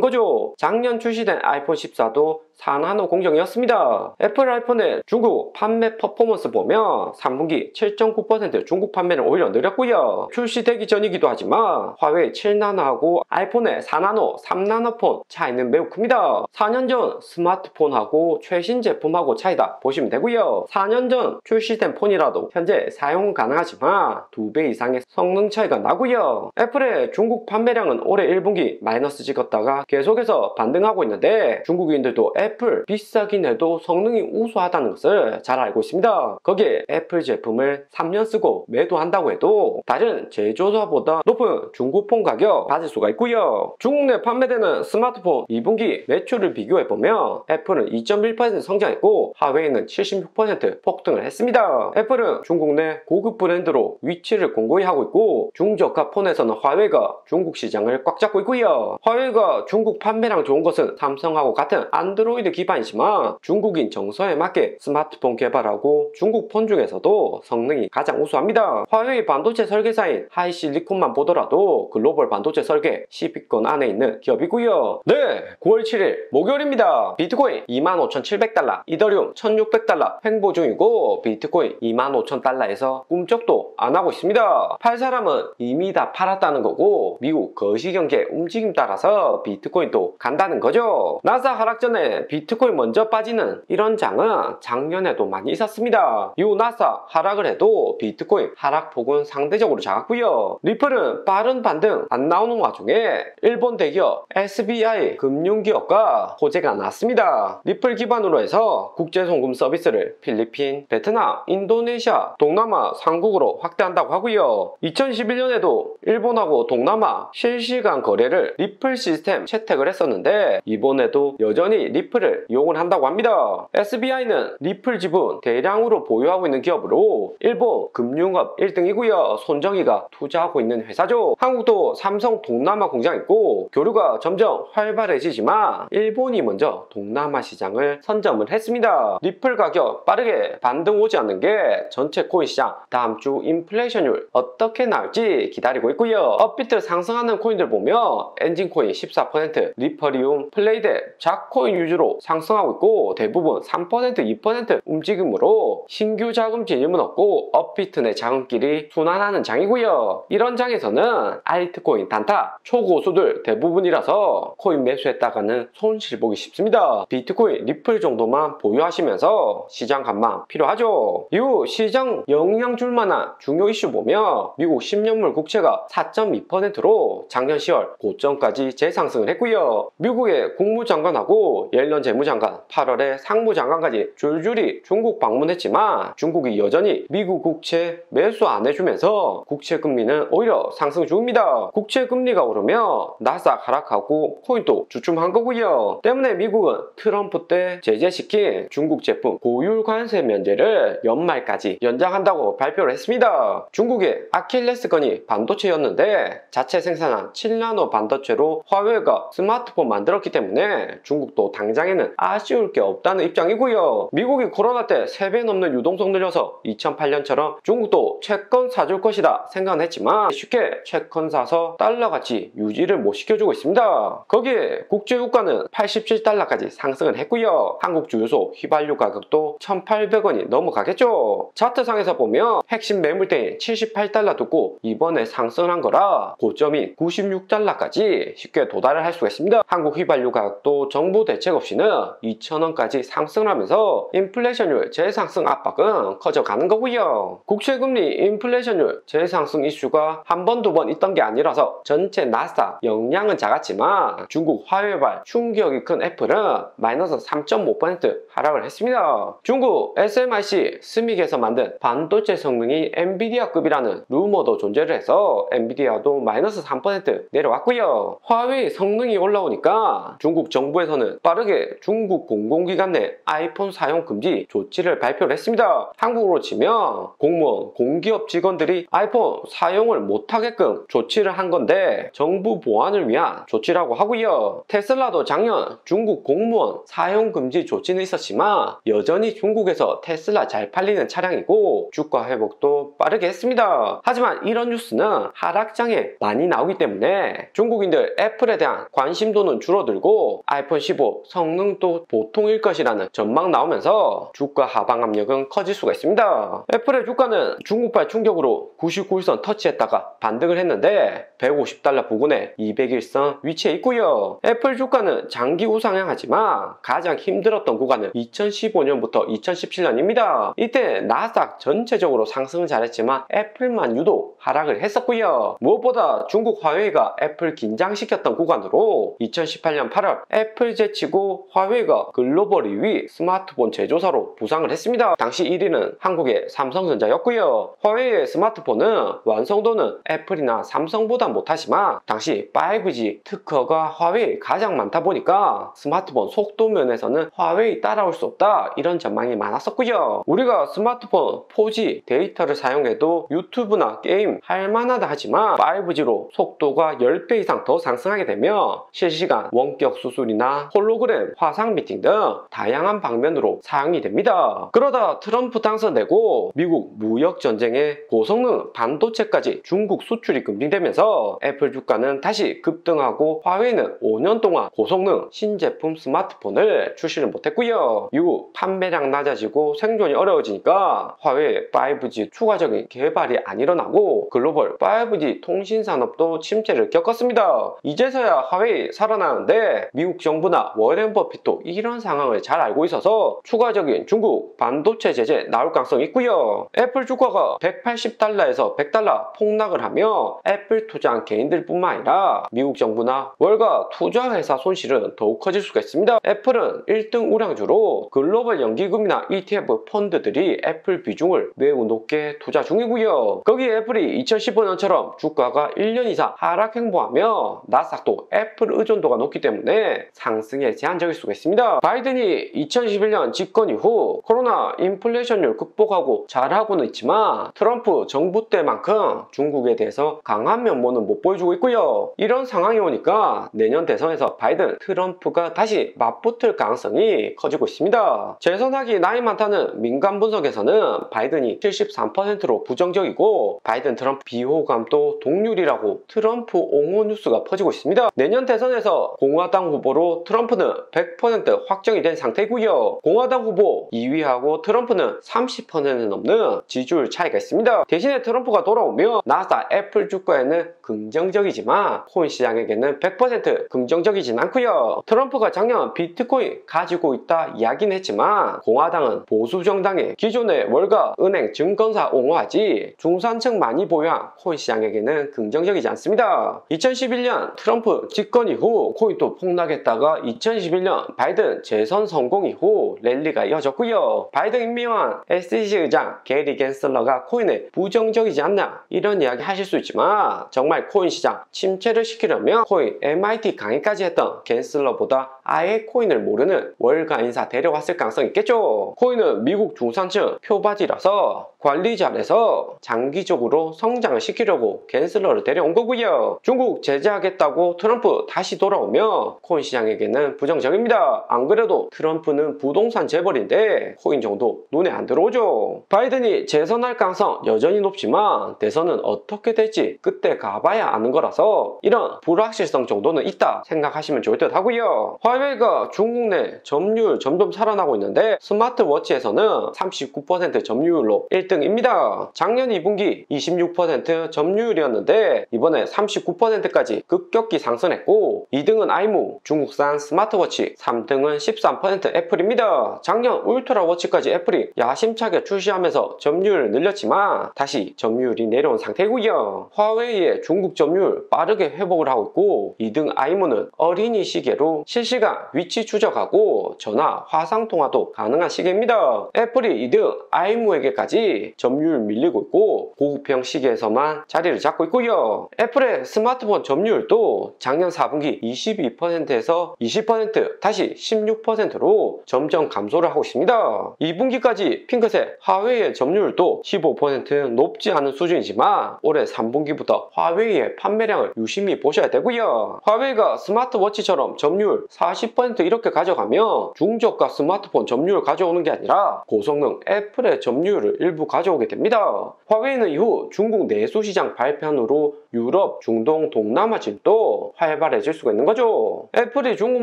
거죠. 작년 출시된 아이폰 14도 4나노 공정이었습니다. 애플 아이폰의 중국 판매 퍼포먼스 보면 3분기 7.9% 중국 판매를 오히려 늘렸고요. 출시되기 전이기도 하지만 화웨이 7나노하고 아이폰의 4나노, 3나노 폰 차이는 매우 큽니다. 4년 전 스마트폰하고 최신 제품하고 차이다 보시면 되고요. 4년 전 출시된 폰이라도 현재 사용 가능하지만 2배 이상의 성능 차이가 나고요. 애플의 중국 판매량은 올해 1분기 마이너스 찍었다가 계속해서 반등하고 있는데 중국인들도 애플 비싸긴 해도 성능이 우수하다는 것을 잘 알고 있습니다. 거기에 애플 제품을 3년 쓰고 매도한다고 해도 다른 제조사보다 높은 중고폰 가격 받을 수가 있고요. 중국 내 판매되는 스마트폰 2분기 매출을 비교해보면 애플은 2.1% 성장했고 화웨이는 76% 폭등을 했습니다. 애플은 중국 내 고급 브랜드로 위치를 공고히 하고 있고 중저가 폰에서는 화웨이가 중국 시장을 꽉 잡고 있고요. 화웨이가 중국 판매량 좋은 것은 삼성하고 같은 안드로이드 기반이지만 중국인 정서에 맞게 스마트폰 개발하고 중국 폰 중에서도 성능이 가장 우수합니다. 화웨이 반도체 설계사인 하이실리콘만 보더라도 글로벌 반도체 설계 10위권 안에 있는 기업이고요. 네, 9월 7일 목요일입니다. 비트코인 25,700달러, 이더리움 1,600달러 횡보 중이고 비트코인 25,000달러에서 꿈쩍도 안 하고 있습니다. 팔 사람은 이미 다 팔았다는 거고 미국 거시경제 움직임 따라서 비트코인도 간다는 거죠. 나스닥 하락 전에 비트코인 먼저 빠지는 이런 장은 작년에도 많이 있었습니다. 이후 나스닥 하락을 해도 비트코인 하락폭은 상대적으로 작았고요. 리플은 빠른 반등 안 나오는 와중에 일본 대기업 SBI 금융기업과 호재가 났습니다. 리플 기반으로 해서 국제송금 서비스를 필리핀, 베트남, 인도네시아, 동남아 3국으로 확대한다고 하고요. 2011년에도 일본하고 동남아 실시간 거래를 리플 시스템 채택을 했었는데 이번에도 여전히 리플을 이용을 한다고 합니다. SBI는 리플 지분 대량으로 보유하고 있는 기업으로 일본 금융업 1등이고요. 손정희가 투자하고 있는 회사죠. 한국도 삼성 동남아 공장 있고 교류가 점점 활발해지지만 일본이 먼저 동남아 시장을 선점을 했습니다. 리플 가격 빠르게 반등 오지 않는 게 전체 코인 시장 다음 주 인플레이션율 어떻게 나올지 기다리고 있고요. 업비트 상승하는 코인들 보면 엔진코인 14%, 리퍼리움, 플레이데, 작코인 위주로 상승하고 있고 대부분 3%, 2% 움직임으로 신규 자금 진입은 없고 업비트 내 자금길이 순환하는 장이고요. 이런 장에서는 알트코인 단타, 초고수들 대부분이라서 코인 매수했다가는 손실 보기 쉽습니다. 비트코인, 리플 정도만 보유하시면서 시장 관망 필요하죠. 이후 시장 영향 줄 만한 중요 이슈 보면 미국 10년물 국채가 4.2%로 작년 10월 고점까지 재상승을 했고요. 미국의 국무장관하고 옐런 재무장관, 8월에 상무장관까지 줄줄이 중국 방문했지만 중국이 여전히 미국 국채 매수 안 해주면서 국채 금리는 오히려 상승 중입니다. 국채 금리가 오르면 나스닥 하락하고 코인도 주춤한 거고요. 때문에 미국은 트럼프 때 제재시킨 중국 제품 고율 관세 면제를 연말까지 연장한다고 발표를 했습니다. 중국의 아킬레스건이 반도체였는데 자체 생산한 7나노 반도체로 화웨이가 스마트폰 만들었기 때문에 중국도 당장에는 아쉬울 게 없다는 입장이고요. 미국이 코로나 때 3배 넘는 유동성 늘려서 2008년처럼 중국도 채권 사줄 것이다 생각은 했지만 쉽게 채권 사서 달러같이 유지를 못 시켜주고 있습니다. 거기에 국제유가는 87달러까지 상승을 했고요. 한국 주유소 휘발유 가격도 1,800원이 넘어가겠죠. 차트상에서 보면 핵심 매물대인 78달러 두고 이번에 상승한 거라 고점이 96달러까지 쉽게 도달을 할 수가 있습니다. 한국 휘발유 가격도 정부 대책 없이는 2,000원까지 상승하면서 인플레이션율 재상승 압박은 커져가는 거고요. 국채금리 인플레이션율 재상승 이슈가 한 번, 두 번 있던 게 아니라서 전체 나스닥 영향은 작았지만 중국 화웨이발 충격이 큰 애플은 마이너스 3.5% 하락을 했습니다. 중국 SMIC 스믹에서 만든 반도체 성능이 엔비디아급이라는 루머도 존재를 해서 엔비디아도 마이너스 -3% 내려왔고요. 화웨이 성능이 올라오니까 중국 정부에서는 빠르게 중국 공공기관 내 아이폰 사용 금지 조치를 발표를 했습니다. 한국으로 치면 공무원, 공기업 직원들이 아이폰 사용을 못하게끔 조치를 한 건데 정부 보안을 위한 조치라고 하고요. 테슬라도 작년 중국 공무원 사용 금지 조치는 있었지만 여전히 중국에서 테슬라 잘 팔리는 차량이고 주가 회복도 빠르게 했습니다. 하지만 이런 뉴스는 하락장에 많이 나오기 때문에 중국인들 애플에 대한 관심도는 줄어들고 아이폰 15 성능도 보통일 것이라는 전망 나오면서 주가 하방 압력은 커질 수가 있습니다. 애플의 주가는 중국발 충격으로 99일선 터치했다가 반등을 했는데 150달러 부근에 201선 위치해 있고요. 애플 주가는 장기 우상향하지만 가장 힘들었던 구간은 2015년부터 2017년입니다. 이때 나스닥 전체적으로 상승을 잘했지만 애플만 유독 하락을 했었고요. 무엇보다 중국 화웨이가 애플 긴장시켰던 구간으로 2018년 8월 애플 제치고 화웨이가 글로벌 2위 스마트폰 제조사로 부상을 했습니다. 당시 1위는 한국의 삼성전자였고요. 화웨이의 스마트폰은 완성도는 애플이나 삼성보다 못하지만 당시 5G 특허가 화웨이 가장 많다 보니까 스마트폰 속도 면에서는 화웨이 따라올 수 없다 이런 전망이 많았었고요. 우리가 스마트폰 4G 데이터를 사용해도 유튜브나 게임 할만하다 하지만 5G로 속도가 10배 이상 더 상승하게 되면 실시간 원격 수술이나 홀로그램 화상 미팅 등 다양한 방면으로 사용이 됩니다. 그러다 트럼프 당선되고 미국 무역 전쟁에 고성능 반도체까지 중국 수출이 금지되면서 애플 주가는 다시 급등하고 화웨이는 5년 동안 고성능 신제품 스마트폰을 출시를 못했고요. 이후 판매량 낮아지고 생존이 어려워지니까 화웨이 5G 추가적인 개발이 안 일어나고 글로벌 5G 통신 산업도 침체를 겪었습니다. 이제서야 화웨이 살아나는데 미국 정부나 워렌 버핏도 이런 상황을 잘 알고 있어서 추가적인 중국 반도체 제재 나올 가능성이 있고요. 애플 주가가 180달러에서 100달러 폭락을 하며 애플 투자한 개인들뿐만 아니라 미국 정부나 월가 투자회사 손실은 더욱 커질 수가 있습니다. 애플은 1등 우량주로 글로벌 연기금이나 ETF 펀드들이 애플 비중을 매우 높게 투자 중이고요. 거기에 애플이 2015년처럼 주가가 1년 이상 하락 행보하며 나스닥도 애플 의존도가 높기 때문에 상승에 제한적일 수가 있습니다. 바이든이 2021년 집권 이후 코로나 인플레이션율 극복하고 잘하고는 있지만 트럼프 정부 때만큼 중국에 대해서 강한 면모는 못 보여주고 있고요. 이런 상황이 오니까 내년 대선에서 바이든, 트럼프가 다시 맞붙을 가능성이 커지고 있습니다. 재선하기 나이 많다는 민간 분석에서는 바이든이 73%로 부정적이고 바이든 트럼프 비호감도 동률이라고 트럼프 옹호 뉴스가 퍼지고 있습니다. 내년 대선에서 공화당 후보로 트럼프는 100% 확정이 된 상태이고요. 공화당 후보 2위하고 트럼프는 30% 넘는 지지율 차이가 있습니다. 대신에 트럼프가 돌아오면 나스닥 애플 주가에는 긍정적이지만 코인 시장에게는 100% 긍정적이진 않고요. 트럼프가 작년 비트코인 가지고 있다 이야기는 했지만 공화당은 보수 정당의 기존의 월가, 은행, 증권사 옹호하지 중산층 많이 보유한 코인 시장에게는 긍정적이지 않습니다. 2011년 트럼프 집권 이후 코인도 폭락했다가 2021년 바이든 재선 성공 이후 랠리가 이어졌고요. 바이든 임명한 SEC 의장 게리 겐슬러가 코인에 부정적이지 않나 이런 이야기 하실 수 있지만 정말 코인 시장 침체를 시키려면 코인 MIT 강의까지 했던 겐슬러보다 아예 코인을 모르는 월가 인사 데려왔을 가능성이 있겠죠. 코인은 미국 중산층 표바지라서 관리 잘해서 장기적으로 성장을 시키려고 겐슬러를 데려온 거고요. 중국 제재하겠다고 트럼프 다시 돌아오면 코인 시장에게는 부정적입니다. 안 그래도 트럼프는 부동산 재벌인데 코인 정도 눈에 안 들어오죠. 바이든이 재선할 가능성 여전히 높지만 대선은 어떻게 될지 그때 가봐야 아는 거라서 이런 불확실성 정도는 있다 생각하시면 좋을 듯 하고요. 화웨이가 중국 내 점유율 점점 살아나고 있는데 스마트워치에서는 39% 점유율로 1등입니다. 작년 2분기 26% 점유율이었는데 이번에 39%까지 급격히 상승했고 2등은 아이무 중국산 스마트워치, 3등은 13% 애플입니다. 작년 울트라워치까지 애플이 야심차게 출시하면서 점유율을 늘렸지만 다시 점유율이 내려온 상태이고요. 화웨이의 중국 점유율 빠르게 회복을 하고 있고 2등 아이무는 어린이 시계로 실시간 실시간 위치 추적하고 전화, 화상통화도 가능한 시계입니다. 애플이 2등 아이무에게까지 점유율 밀리고 있고 고급형 시계에서만 자리를 잡고 있고요. 애플의 스마트폰 점유율도 작년 4분기 22%에서 20%, 다시 16%로 점점 감소를 하고 있습니다. 2분기까지 핑크색 화웨이의 점유율도 15% 높지 않은 수준이지만 올해 3분기부터 화웨이의 판매량을 유심히 보셔야 되고요. 화웨이가 스마트워치처럼 점유율 40% 이렇게 가져가면 중저가 스마트폰 점유율 가져오는 게 아니라 고성능 애플의 점유율을 일부 가져오게 됩니다. 화웨이는 이후 중국 내수 시장 발판 후로 유럽, 중동, 동남아 진도 활발해질 수가 있는 거죠. 애플이 중국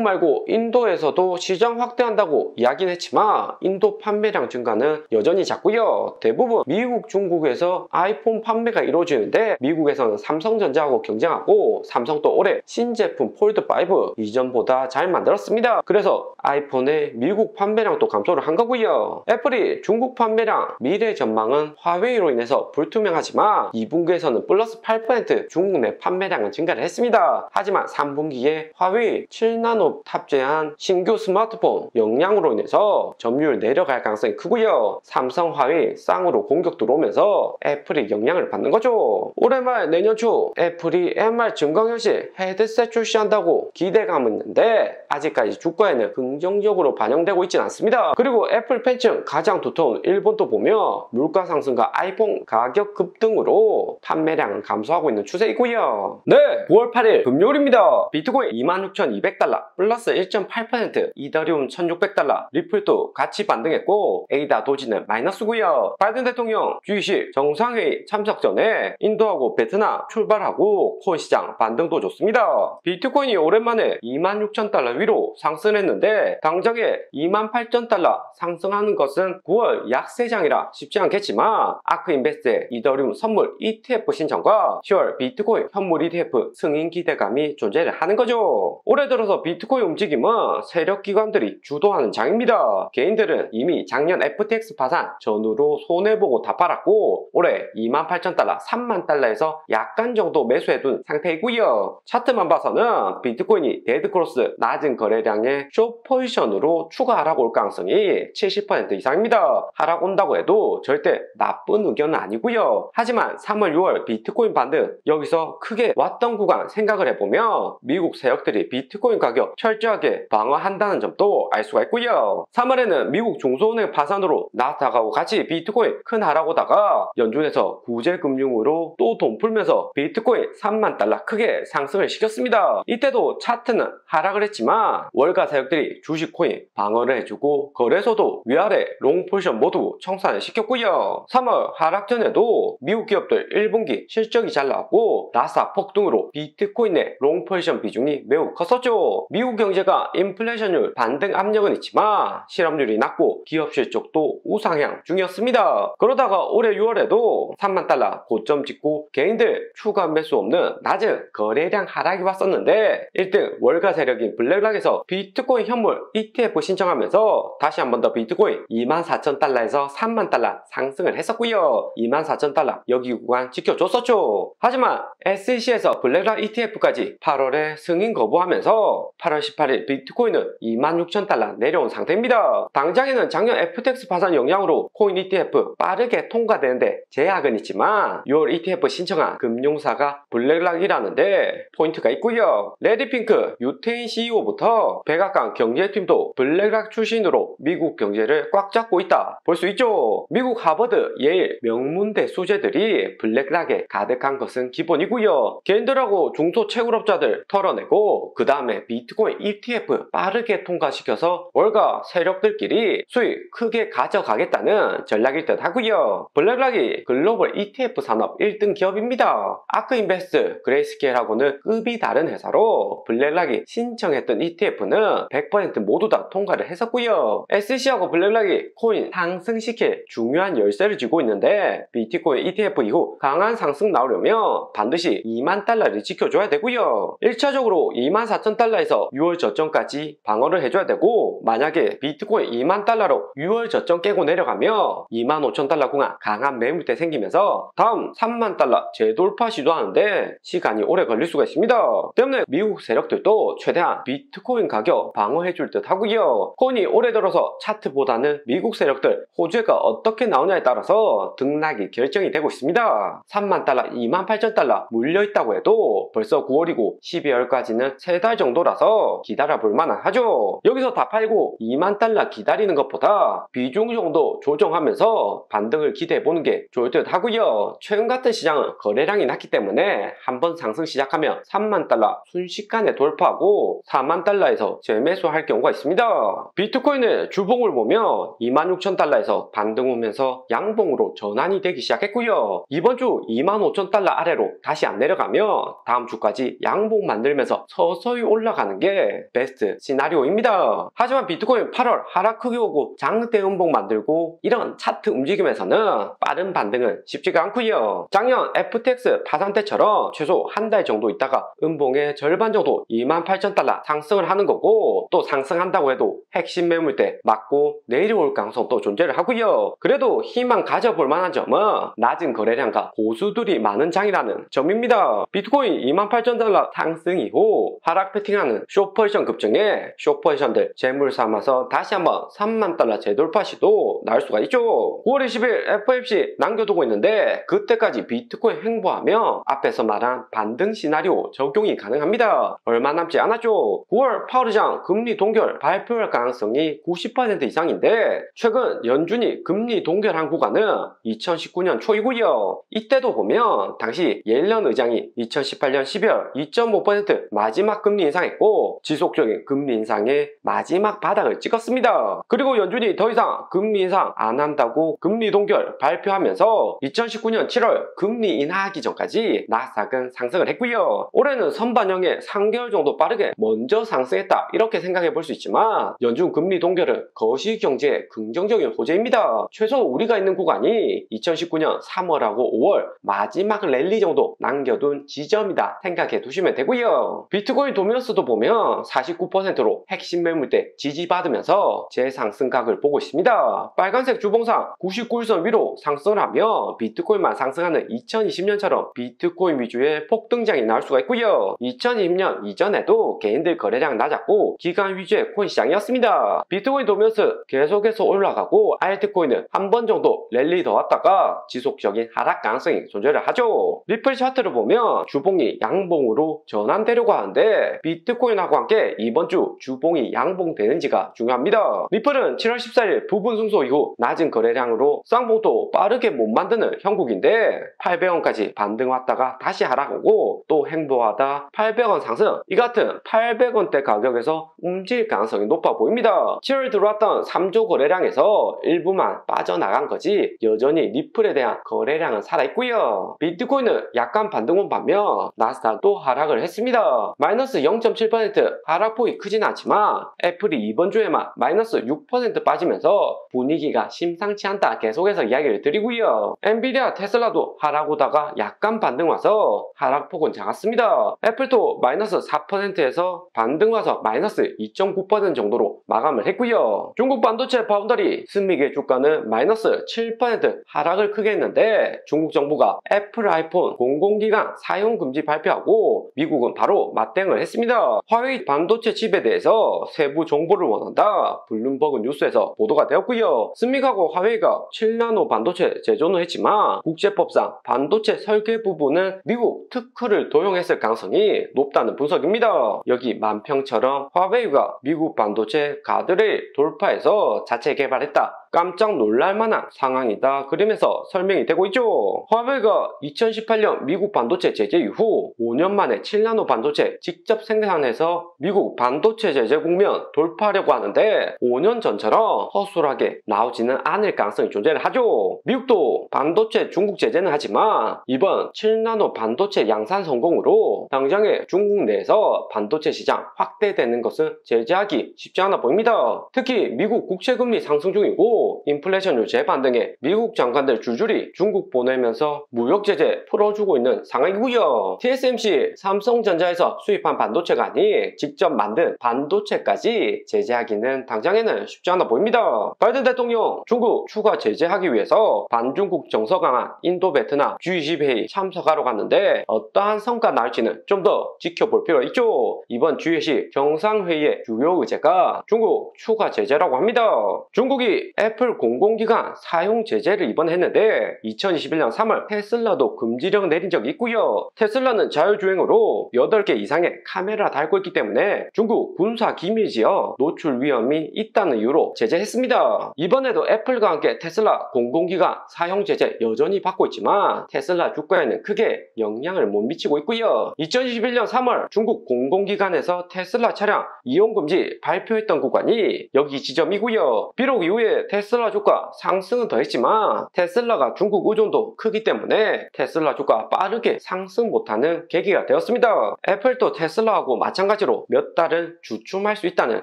말고 인도에서도 시장 확대한다고 이야기는 했지만 인도 판매량 증가는 여전히 작고요. 대부분 미국, 중국에서 아이폰 판매가 이루어지는데 미국에서는 삼성전자하고 경쟁하고 삼성도 올해 신제품 폴드5 이전보다 잘 만들었습니다. 그래서 아이폰의 미국 판매량도 감소를 한 거고요. 애플이 중국 판매량 미래 전망은 화웨이로 인해서 불투명하지만 2분기에서는 플러스 8% 중국 내 판매량은 증가를 했습니다. 하지만 3분기에 화웨이 7나노 탑재한 신규 스마트폰 영향으로 인해서 점유율 내려갈 가능성이 크고요. 삼성, 화웨이 쌍으로 공격 들어오면서 애플이 영향을 받는 거죠. 올해 말 내년 초 애플이 MR 증강현실 헤드셋 출시한다고 기대감은 있는데 아직까지 주가에는 긍정적으로 반영되고 있지는 않습니다. 그리고 애플 팬층 가장 두터운 일본도 보면 물가 상승과 아이폰 가격 급등으로 판매량은 감소하고 있는 추세이고요. 네, 9월 8일 금요일입니다. 비트코인 26,200달러 플러스 1.8%, 이더리움 1,600달러, 리플도 같이 반등했고 에이다 도지는 마이너스고요. 바이든 대통령 G20 정상회의 참석 전에 인도하고 베트남 출발하고 코인 시장 반등도 좋습니다. 비트코인이 오랜만에 26,000달러 위로 상승했는데 당장에 28,000달러 상승하는 것은 9월 약세장이라 쉽지 않겠지만 아크인베스트의 이더리움 선물 ETF 신청과 10월 비트코인 현물 ETF 승인 기대감이 존재를 하는 거죠. 올해 들어서 비트코인 움직임은 세력 기관들이 주도하는 장입니다. 개인들은 이미 작년 FTX 파산 전후로 손해보고 다 팔았고 올해 28,000달러, 30,000달러에서 약간 정도 매수해둔 상태이고요. 차트만 봐서는 비트코인이 데드크로스 낮은 거래량의 숏 포지션으로 추가 하락 올 가능성이 70% 이상입니다. 하락 온다고 해도 절대 나쁜 의견은 아니고요. 하지만 3월, 6월 비트코인 반등 여기서 크게 왔던 구간 생각을 해보면 미국 세력들이 비트코인 가격 철저하게 방어한다는 점도 알 수가 있고요. 3월에는 미국 중소은행 파산으로 나스닥하고 같이 비트코인 큰 하락 오다가 연준에서 구제금융으로 또 돈 풀면서 비트코인 30,000달러 크게 상승을 시켰습니다. 이때도 차트는 하락을 했지만 월가 세력들이 주식 코인 방어를 해주고 거래소도 위아래 롱 포지션 모두 청산을 시켰고요. 3월 하락 전에도 미국 기업들 1분기 실적이 잘 나왔고 나스닥 폭등으로 비트코인의 롱 포지션 비중이 매우 컸었죠. 미국 경제가 인플레이션율 반등 압력은 있지만 실업률이 낮고 기업 실적도 우상향 중이었습니다. 그러다가 올해 6월에도 30,000달러 고점 찍고 개인들 추가 매수 없는 낮은 거래량 하락이 왔었는데 1등 월가 세력인 블랙락에서 비트코인 현물 ETF 신청하면서 다시 한 번 더 비트코인 24,000달러에서 30,000달러 상승을 했었고요. 24,000달러 여기 구간 지켜줬었죠. 하지만 SEC에서 블랙락 ETF까지 8월에 승인 거부하면서 8월 18일 비트코인은 26,000달러 내려온 상태입니다. 당장에는 작년 FTX 파산 영향으로 코인 ETF 빠르게 통과되는데 제약은 있지만 6월 ETF 신청한 금융사가 블랙락이라는데 포인트가 있고요. 레디핑크 유태인 CEO부터 백악관 경제팀도 블랙락 출신으로 미국 경제를 꽉 잡고 있다 볼 수 있죠. 미국 하버드, 예일 명문대 수재들이 블랙락에 가득한 것은 기본이고요. 개인들하고 중소채굴업자들 털어내고 그 다음에 비트코인 ETF 빠르게 통과시켜서 월가 세력들끼리 수익 크게 가져가겠다는 전략일 듯 하고요. 블랙락이 글로벌 ETF 산업 1등 기업입니다. 아크인베스트, 그레이스케일하고는 급이 다른 회사로 블랙락이 신청했던 ETF는 100% 모두 다 통과를 했었고요. SEC하고 블랙락이 코인 상승시킬 중요한 열쇠를 쥐고 있는데 비트코인 ETF 이후 강한 상승 나오려면 반드시 20,000달러를 지켜줘야 되고요. 1차적으로 24,000달러에서 6월 저점까지 방어를 해줘야 되고 만약에 비트코인 20,000달러로 6월 저점 깨고 내려가면 25,000달러 구간 강한 매물대 생기면서 다음 30,000달러 재돌파 시도하는데 시간이 오래 걸릴 수가 있습니다. 때문에 미국 세력들도 최대한 비트코인 비트코인 가격 방어해줄 듯 하고요. 코인이 올해 들어서 차트보다는 미국 세력들 호재가 어떻게 나오냐에 따라서 등락이 결정이 되고 있습니다. 3만 달러, 2만 8천 달러 물려있다고 해도 벌써 9월이고 12월까지는 3달 정도라서 기다려볼 만하죠. 여기서 다 팔고 2만 달러 기다리는 것보다 비중 정도 조정하면서 반등을 기대해보는 게 좋을 듯 하고요. 최근 같은 시장은 거래량이 낮기 때문에 한번 상승 시작하면 3만 달러 순식간에 돌파하고 4만 달러에서 재매수할 경우가 있습니다. 비트코인의 주봉을 보면 26,000달러에서 반등 오면서 양봉으로 전환이 되기 시작했고요. 이번 주 25,000달러 아래로 다시 안 내려가면 다음 주까지 양봉 만들면서 서서히 올라가는 게 베스트 시나리오입니다. 하지만 비트코인 8월 하락 크게 오고 장대 음봉 만들고 이런 차트 움직임에서는 빠른 반등은 쉽지가 않고요. 작년 FTX 파산 때처럼 최소 한 달 정도 있다가 음봉의 절반 정도 28,000달러 상승을 하는 거고, 또 상승한다고 해도 핵심 매물대 맞고 내려올 가능성도 존재를 하고요. 그래도 희망 가져볼 만한 점은 낮은 거래량과 고수들이 많은 장이라는 점입니다. 비트코인 28,000달러 상승 이후 하락 패팅하는 숏포지션 급증에 숏포지션들 재물 삼아서 다시 한번 3만 달러 재돌파 시도 나올 수가 있죠. 9월 20일 FOMC 남겨두고 있는데 그때까지 비트코인 횡보하며 앞에서 말한 반등 시나리오 적용이 가능합니다. 얼마 남지 않았죠. 9월 파월 의장 금리 동결 발표할 가능성이 90% 이상인데 최근 연준이 금리 동결한 구간은 2019년 초이고요. 이때도 보면 당시 옐런 의장이 2018년 12월 2.5% 마지막 금리 인상했고 지속적인 금리 인상의 마지막 바닥을 찍었습니다. 그리고 연준이 더 이상 금리 인상 안 한다고 금리 동결 발표하면서 2019년 7월 금리 인하하기 전까지 나스닥은 상승을 했고요. 올해는 선반영에 3개월 정도 빠르게 먼저 상승했다 이렇게 생각해 볼 수 있지만 연준 금리 동결은 거시경제에 긍정적인 호재입니다. 최소 우리가 있는 구간이 2019년 3월하고 5월 마지막 랠리 정도 남겨둔 지점이다 생각해 두시면 되고요. 비트코인 도미너스도 보면 49%로 핵심 매물대 지지받으면서 재상승각을 보고 있습니다. 빨간색 주봉상 99일선 위로 상승을 하며 비트코인만 상승하는 2020년처럼 비트코인 위주의 폭등장이 나올 수가 있고요. 2020년 이전에도 개인들 거래량 낮았고 기간 위주의 코인 시장이었습니다. 비트코인 도미너스 계속해서 올라가고 알트코인은 한 번 정도 랠리 더 왔다가 지속적인 하락 가능성이 존재를 하죠. 리플 차트를 보면 주봉이 양봉으로 전환되려고 하는데 비트코인하고 함께 이번 주 주봉이 양봉되는지가 중요합니다. 리플은 7월 14일 부분 승소 이후 낮은 거래량으로 쌍봉도 빠르게 못 만드는 형국인데 800원까지 반등 왔다가 다시 하락오고 또 횡보하다 800원 상승, 이 같은 800원대 가격에서 움직일 가능성이 높아 보입니다. 7월 들어왔던 3조 거래량에서 일부만 빠져나간 거지 여전히 리플에 대한 거래량은 살아있고요. 비트코인은 약간 반등온 반면 나스닥도 하락을 했습니다. 마이너스 0.7% 하락폭이 크진 않지만 애플이 이번 주에만 마이너스 6% 빠지면서 분위기가 심상치 않다 계속해서 이야기를 드리고요. 엔비디아, 테슬라도 하락 오다가 약간 반등 와서 하락폭은 작았습니다. 애플도 마이너스 4%에서 반등 와서 마이너스 2.9% 정도로 마감을 했고요. 중국 반도체 파운더리 스믹의 주가는 마이너스 7% 하락을 크게 했는데 중국 정부가 애플 아이폰 공공기관 사용 금지 발표하고 미국은 바로 맞대응을 했습니다. 화웨이 반도체 칩에 대해서 세부 정보를 원한다 블룸버그 뉴스에서 보도가 되었고요. 스믹하고 화웨이가 7나노 반도체 제조는 했지만 국제법상 반도체 설계 부분은 미국 특허를 도용했을 가능성이 높다는 분석입니다. 여기 만평처럼 화웨이가 미국 반도체 가드레일 돌파해서 자체 개발했다, 깜짝 놀랄만한 상황이다 그러면서 설명이 되고 있죠. 화웨이가 2018년 미국 반도체 제재 이후 5년 만에 7나노 반도체 직접 생산해서 미국 반도체 제재 국면 돌파하려고 하는데 5년 전처럼 허술하게 나오지는 않을 가능성이 존재를 하죠. 미국도 반도체 중국 제재는 하지만 이번 7나노 반도체 양산 성공으로 당장에 중국 내에서 반도체 시장 확대되는 것은 제재하기 쉽지 않아 보입니다. 특히 미국 국채금리 상승 중이고 하락하고 인플레이션율 재반등에 미국 장관들 줄줄이 중국 보내면서 무역 제재 풀어주고 있는 상황이고요. TSMC 삼성전자에서 수입한 반도체가 아닌 직접 만든 반도체까지 제재하기는 당장에는 쉽지 않아 보입니다. 바이든 대통령 중국 추가 제재하기 위해서 반중국 정서 강한 인도 베트남 G20 회의 참석하러 갔는데 어떠한 성과 나올지는 좀 더 지켜볼 필요가 있죠. 이번 G20 정상회의의 주요 의제가 중국 추가 제재라고 합니다. 중국이 애플 공공기관 사용 제재를 이번에 했는데 2021년 3월 테슬라도 금지령 내린 적이 있고요. 테슬라는 자율주행으로 8개 이상의 카메라 달고 있기 때문에 중국 군사 기밀지역 노출 위험이 있다는 이유로 제재했습니다. 이번에도 애플과 함께 테슬라 공공기관 사용 제재 여전히 받고 있지만 테슬라 주가에는 크게 영향을 못 미치고 있고요. 2021년 3월 중국 공공기관에서 테슬라 차량 이용 금지 발표했던 구간이 여기 지점이고요. 비록 이후에 테슬라 주가 상승은 더했지만 테슬라가 중국 의존도 크기 때문에 테슬라 주가 빠르게 상승 못하는 계기가 되었습니다. 애플도 테슬라하고 마찬가지로 몇 달은 주춤할 수 있다는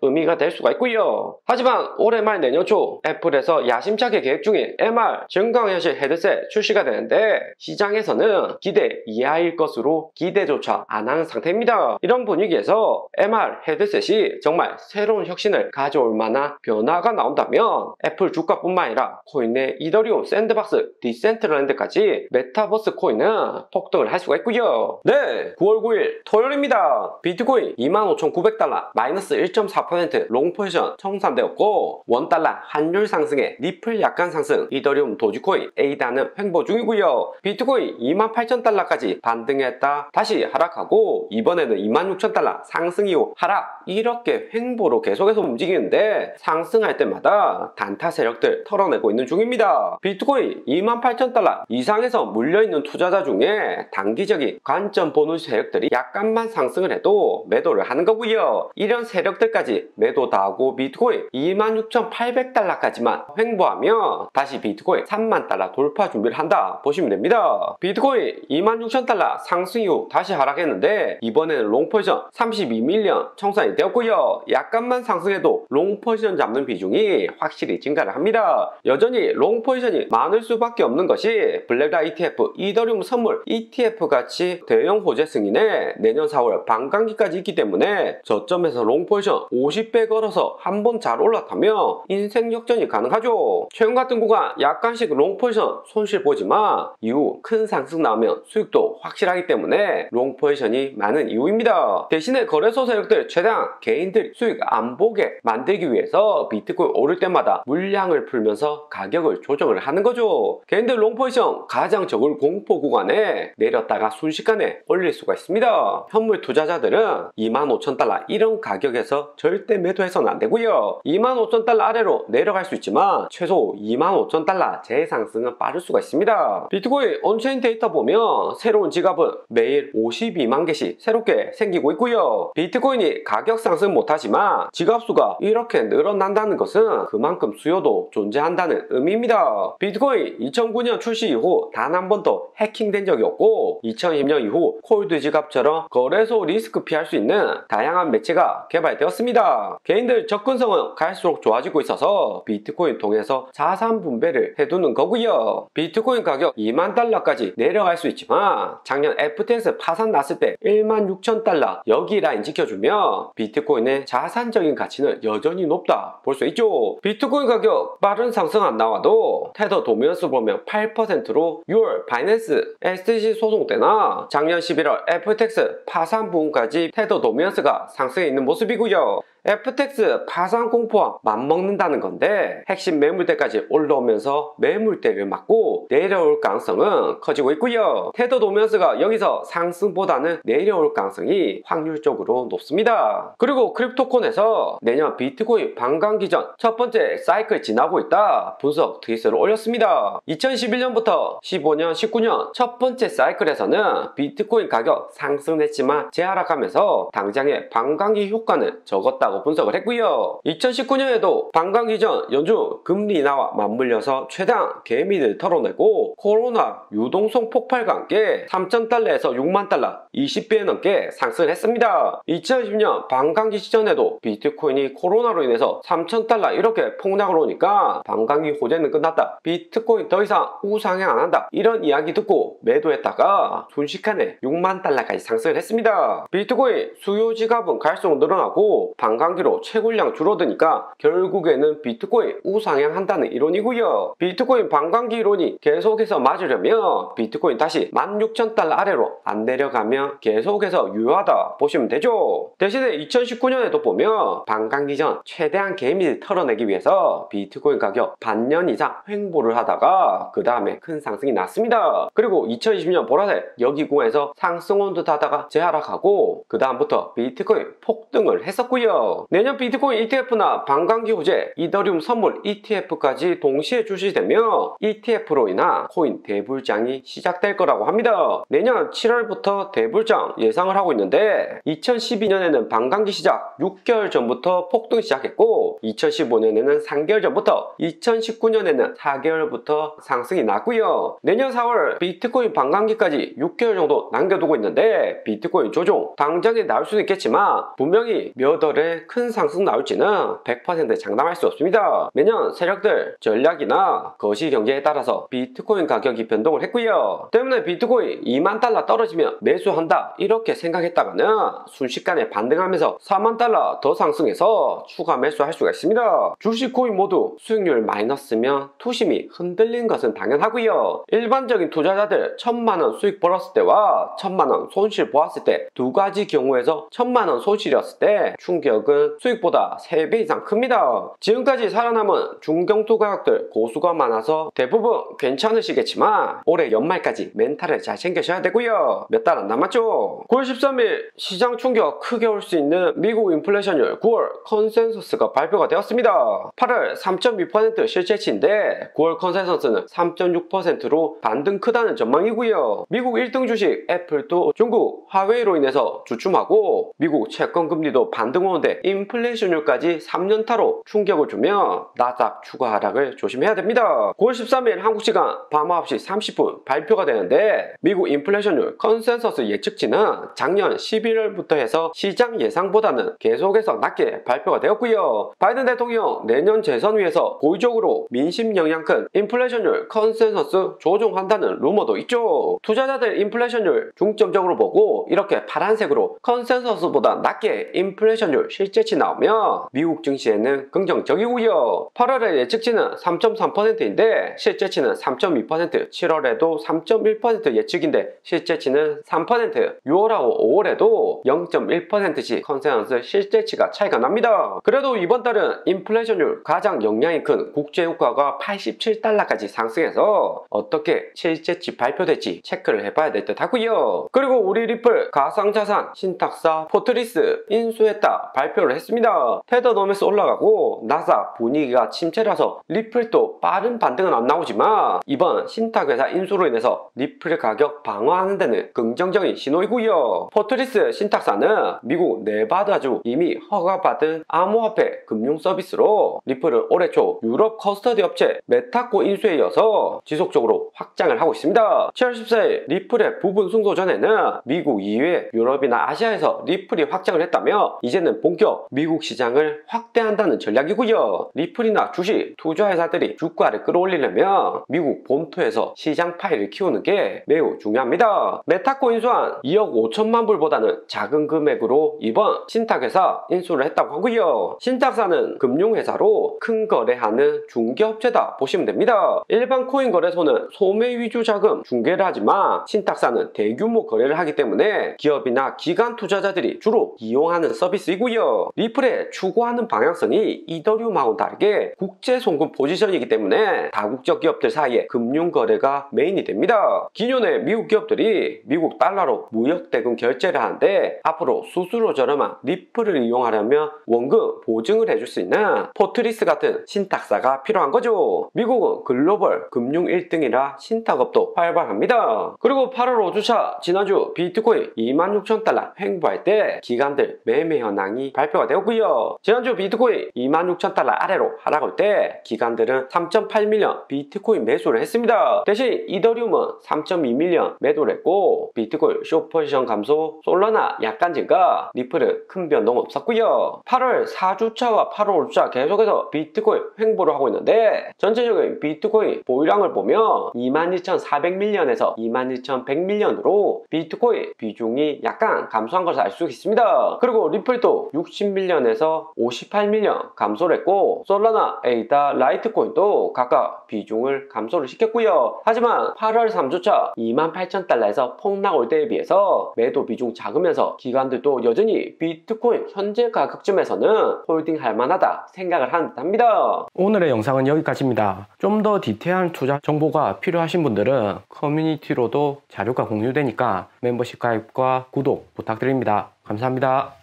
의미가 될 수가 있고요. 하지만 올해 말 내년 초 애플에서 야심차게 계획 중인 MR 증강현실 헤드셋 출시가 되는데 시장에서는 기대 이하일 것으로 기대조차 안 하는 상태입니다. 이런 분위기에서 MR 헤드셋이 정말 새로운 혁신을 가져올 만한 변화가 나온다면 애플 주가뿐만 아니라 코인 내 이더리움 샌드박스 디센트럴랜드까지 메타버스 코인은 폭등을 할 수가 있고요. 네, 9월 9일 토요일입니다. 비트코인 25,900달러 마이너스 1.4% 롱 포지션 청산되었고 원달러 환율 상승에 리플 약간 상승, 이더리움 도지코인 에이다는 횡보 중이고요. 비트코인 28,000달러까지 반등했다 다시 하락하고 이번에는 26,000달러 상승 이후 하락, 이렇게 횡보로 계속해서 움직이는데 상승할 때마다 단타 세력들 털어내고 있는 중입니다. 비트코인 28,000달러 이상에서 물려있는 투자자 중에 단기적인 관점 보는 세력들이 약간만 상승을 해도 매도를 하는 거고요. 이런 세력들까지 매도 다 하고 비트코인 26,800달러까지만 횡보하면 다시 비트코인 30,000달러 돌파 준비를 한다 보시면 됩니다. 비트코인 26,000달러 상승 이후 다시 하락했는데 이번에는 롱 포지션 32밀리언 청산이 되었고요. 약간만 상승해도 롱 포지션 잡는 비중이 확실히 증가를 합니다. 여전히 롱 포지션이 많을 수밖에 없는 것이 블랙락 ETF, 이더리움 선물 ETF 같이 대형 호재 승인에 내년 4월 반감기까지 있기 때문에 저점에서 롱 포지션 50배 걸어서 한번 잘 올라타면 인생 역전이 가능하죠. 최근 같은 구간 약간씩 롱 포지션 손실 보지만 이후 큰 상승 나오면 수익도 확실하기 때문에 롱 포지션이 많은 이유입니다. 대신에 거래소 세력들 최대한 개인들이 수익 안 보게 만들기 위해서 비트코인 오를 때마다 물량을 풀면서 가격을 조정을 하는 거죠. 개인들 롱 포지션 가장 적은 공포 구간에 내렸다가 순식간에 올릴 수가 있습니다. 현물 투자자들은 25,000달러 이런 가격에서 절대 매도해서는 안 되고요. 25,000달러 아래로 내려갈 수 있지만 최소 25,000달러 재상승은 빠를 수가 있습니다. 비트코인 온체인 데이터 보면 새로운 지갑은 매일 52만 개씩 새롭게 생기고 있고요. 비트코인이 가격 상승 못하지만 지갑 수가 이렇게 늘어난다는 것은 그만큼 수요도 존재한다는 의미입니다. 비트코인 2009년 출시 이후 단 한 번도 해킹된 적이 없고 2010년 이후 콜드 지갑처럼 거래소 리스크 피할 수 있는 다양한 매체가 개발되었습니다. 개인들 접근성은 갈수록 좋아지고 있어서 비트코인 통해서 자산 분배를 해두는 거고요. 비트코인 가격 2만 달러까지 내려갈 수 있지만 작년 FTX 파산 났을 때 16,000달러 여기 라인 지켜주면 비트코인의 자산적인 가치는 여전히 높다 볼 수 있죠. 비트코인 가격 빠른 상승 안 나와도 테더 도미넌스 보면 8%로 6월 바이낸스 SEC 소송 때나 작년 11월 FTX 파산 부분까지 테더 도미넌스가 상승해 있는 모습이고요. FTX 파산 공포와 맞먹는다는 건데 핵심 매물대까지 올라오면서 매물대를 맞고 내려올 가능성은 커지고 있고요. 테더 도미넌스가 여기서 상승보다는 내려올 가능성이 확률적으로 높습니다. 그리고 크립토콘에서 내년 비트코인 반감기 전 첫 번째 사이클 지나고 있다 분석 트윗을 올렸습니다. 2011년부터 15년, 19년 첫 번째 사이클에서는 비트코인 가격 상승했지만 재하락하면서 당장의 반감기 효과는 적었다고 있다고 분석을 했고요. 2019년에도 반감기 전 연중 금리 인하와 맞물려서 최대한 개미를 털어내고 코로나 유동성 폭발과 함께 3,000달러에서 6만 달러 20배 넘게 상승을 했습니다. 2020년 반감기 시전에도 비트코인이 코로나로 인해서 3,000달러 이렇게 폭락을 오니까 반감기 호재는 끝났다, 비트코인 더 이상 우상향 안 한다, 이런 이야기 듣고 매도했다가 순식간에 6만 달러까지 상승을 했습니다. 비트코인 수요 지갑은 갈수록 늘어나고 반감기로 채굴량 줄어드니까 결국에는 비트코인 우상향 한다는 이론이고요. 비트코인 반감기 이론이 계속해서 맞으려면 비트코인 다시 16,000달러 아래로 안 내려가면 계속해서 유효하다 보시면 되죠. 대신에 2019년에도 보면 반감기 전 최대한 개미를 털어내기 위해서 비트코인 가격 반년 이상 횡보를 하다가 그 다음에 큰 상승이 났습니다. 그리고 2020년 보라색 여기 구간에서 상승 온 듯 하다가 재하락하고 그 다음부터 비트코인 폭등을 했었고요. 내년 비트코인 ETF나 반감기 호재 이더리움 선물 ETF까지 동시에 출시되며 ETF로 인한 코인 대불장이 시작될 거라고 합니다. 내년 7월부터 대불장 예상을 하고 있는데 2012년에는 반감기 시작 6개월 전부터 폭등 시작했고 2015년에는 3개월 전부터 2019년에는 4개월부터 상승이 났고요. 내년 4월 비트코인 반감기까지 6개월 정도 남겨두고 있는데 비트코인 조종 당장에 나올 수는 있겠지만 분명히 몇 월에 큰 상승 나올지는 100% 장담할 수 없습니다. 매년 세력들 전략이나 거시 경제에 따라서 비트코인 가격이 변동을 했고요. 때문에 비트코인 2만 달러 떨어지면 매수한다 이렇게 생각했다가는 순식간에 반등하면서 4만 달러 더 상승해서 추가 매수할 수가 있습니다. 주식 코인 모두 수익률 마이너스면 투심이 흔들리는 것은 당연하고요. 일반적인 투자자들 1,000만원 수익 벌었을 때와 1,000만원 손실 보았을 때 두 가지 경우에서 1,000만원 손실이었을 때 충격은 수익보다 3배 이상 큽니다. 지금까지 살아남은 중경투 가격들 고수가 많아서 대부분 괜찮으시겠지만 올해 연말까지 멘탈을 잘 챙기셔야 되고요. 몇 달 안 남았죠. 9월 13일 시장 충격 크게 올 수 있는 미국 인플레이션율 9월 컨센서스가 발표가 되었습니다. 8월 3.2% 실제치인데 9월 컨센서스는 3.6%로 반등 크다는 전망이고요. 미국 1등 주식 애플도 중국 화웨이로 인해서 주춤하고 미국 채권 금리도 반등 오는데 인플레이션율까지 3년타로 충격을 주면 나스닥 추가 하락을 조심해야 됩니다. 9월 13일 한국시간 밤 9시 30분 발표가 되는데 미국 인플레이션율 컨센서스 예측치는 작년 11월부터 해서 시장 예상보다는 계속해서 낮게 발표가 되었고요. 바이든 대통령 내년 재선 위해서 고의적으로 민심 영향 큰 인플레이션율 컨센서스 조정한다는 루머도 있죠. 투자자들 인플레이션율 중점적으로 보고 이렇게 파란색으로 컨센서스보다 낮게 인플레이션율 실제치 나오면 미국 증시에는 긍정적이고요. 8월에 예측치는 3.3%인데 실제치는 3.2%, 7월에도 3.1% 예측인데 실제치는 3%, 6월하고 5월에도 0.1%씩 컨센서스 실제치가 차이가 납니다. 그래도 이번 달은 인플레이션율 가장 영향이 큰 국제유가가 87달러까지 상승해서 어떻게 실제치 발표될지 체크를 해봐야 될 듯 하고요. 그리고 우리 리플 가상자산 신탁사 포트리스 인수했다 발표를 했습니다. 테더 너메스 올라가고 나사 분위기가 침체라서 리플도 빠른 반등은 안 나오지만 이번 신탁회사 인수로 인해서 리플 가격 방어하는 데는 긍정적인 신호이고요. 포트리스 신탁사는 미국 네바다주 이미 허가받은 암호화폐 금융 서비스로 리플은 올해 초 유럽 커스터디 업체 메타코 인수에 이어서 지속적으로 확장을 하고 있습니다. 7월 14일 리플의 부분 승소 전에는 미국 이외 유럽이나 아시아에서 리플이 확장을 했다며 이제는 본격 미국 시장을 확대한다는 전략이고요. 리플이나 주식 투자회사들이 주가를 끌어올리려면 미국 본토에서 시장 파일을 키우는 게 매우 중요합니다. 메타코 인수한 2억 5천만 불보다는 작은 금액으로 이번 신탁회사 인수를 했다고 하고요. 신탁사는 금융회사로 큰 거래하는 중개업체다 보시면 됩니다. 일반 코인 거래소는 소매 위주 자금 중개를 하지만 신탁사는 대규모 거래를 하기 때문에 기업이나 기관 투자자들이 주로 이용하는 서비스이고요. 리플의 추구하는 방향성이 이더리움하고는 다르게 국제 송금 포지션이기 때문에 다국적 기업들 사이에 금융 거래가 메인이 됩니다. 기존의 미국 기업들이 미국 달러로 무역 대금 결제를 하는데 앞으로 수수료 저렴한 리플을 이용하려면 원금 보증을 해줄 수 있는 포트리스 같은 신탁사가 필요한 거죠. 미국은 글로벌 금융 1등이라 신탁업도 활발합니다. 그리고 8월 5주차 지난주 비트코인 26,000달러 횡보할 때 기관들 매매 현황이 발표가 발표가 되었고요. 지난주 비트코인 26,000달러 아래로 하락할 때 기관들은 3.8밀리언 비트코인 매수를 했습니다. 대신 이더리움은 3.2밀리언 매도를 했고 비트코인 숏포지션 감소, 솔라나 약간 증가, 리플은 큰 변동 없었고요. 8월 4주차와 8월 5주차 계속해서 비트코인 횡보를 하고 있는데 전체적인 비트코인 보유량을 보면 22,400밀리언에서 22,100밀리언으로 비트코인 비중이 약간 감소한 것을 알 수 있습니다. 그리고 리플도 60밀리언에서 58밀리언 감소를 했고 솔라나, 에이다, 라이트코인도 각각 비중을 감소를 시켰고요. 하지만 8월 3주차 28,000달러에서 폭락 올 때에 비해서 매도 비중 작으면서 기관들도 여전히 비트코인 현재 가격쯤에서는 홀딩할 만하다 생각을 하는 듯합니다. 오늘의 영상은 여기까지입니다. 좀 더 디테일한 투자 정보가 필요하신 분들은 커뮤니티로도 자료가 공유되니까 멤버십 가입과 구독 부탁드립니다. 감사합니다.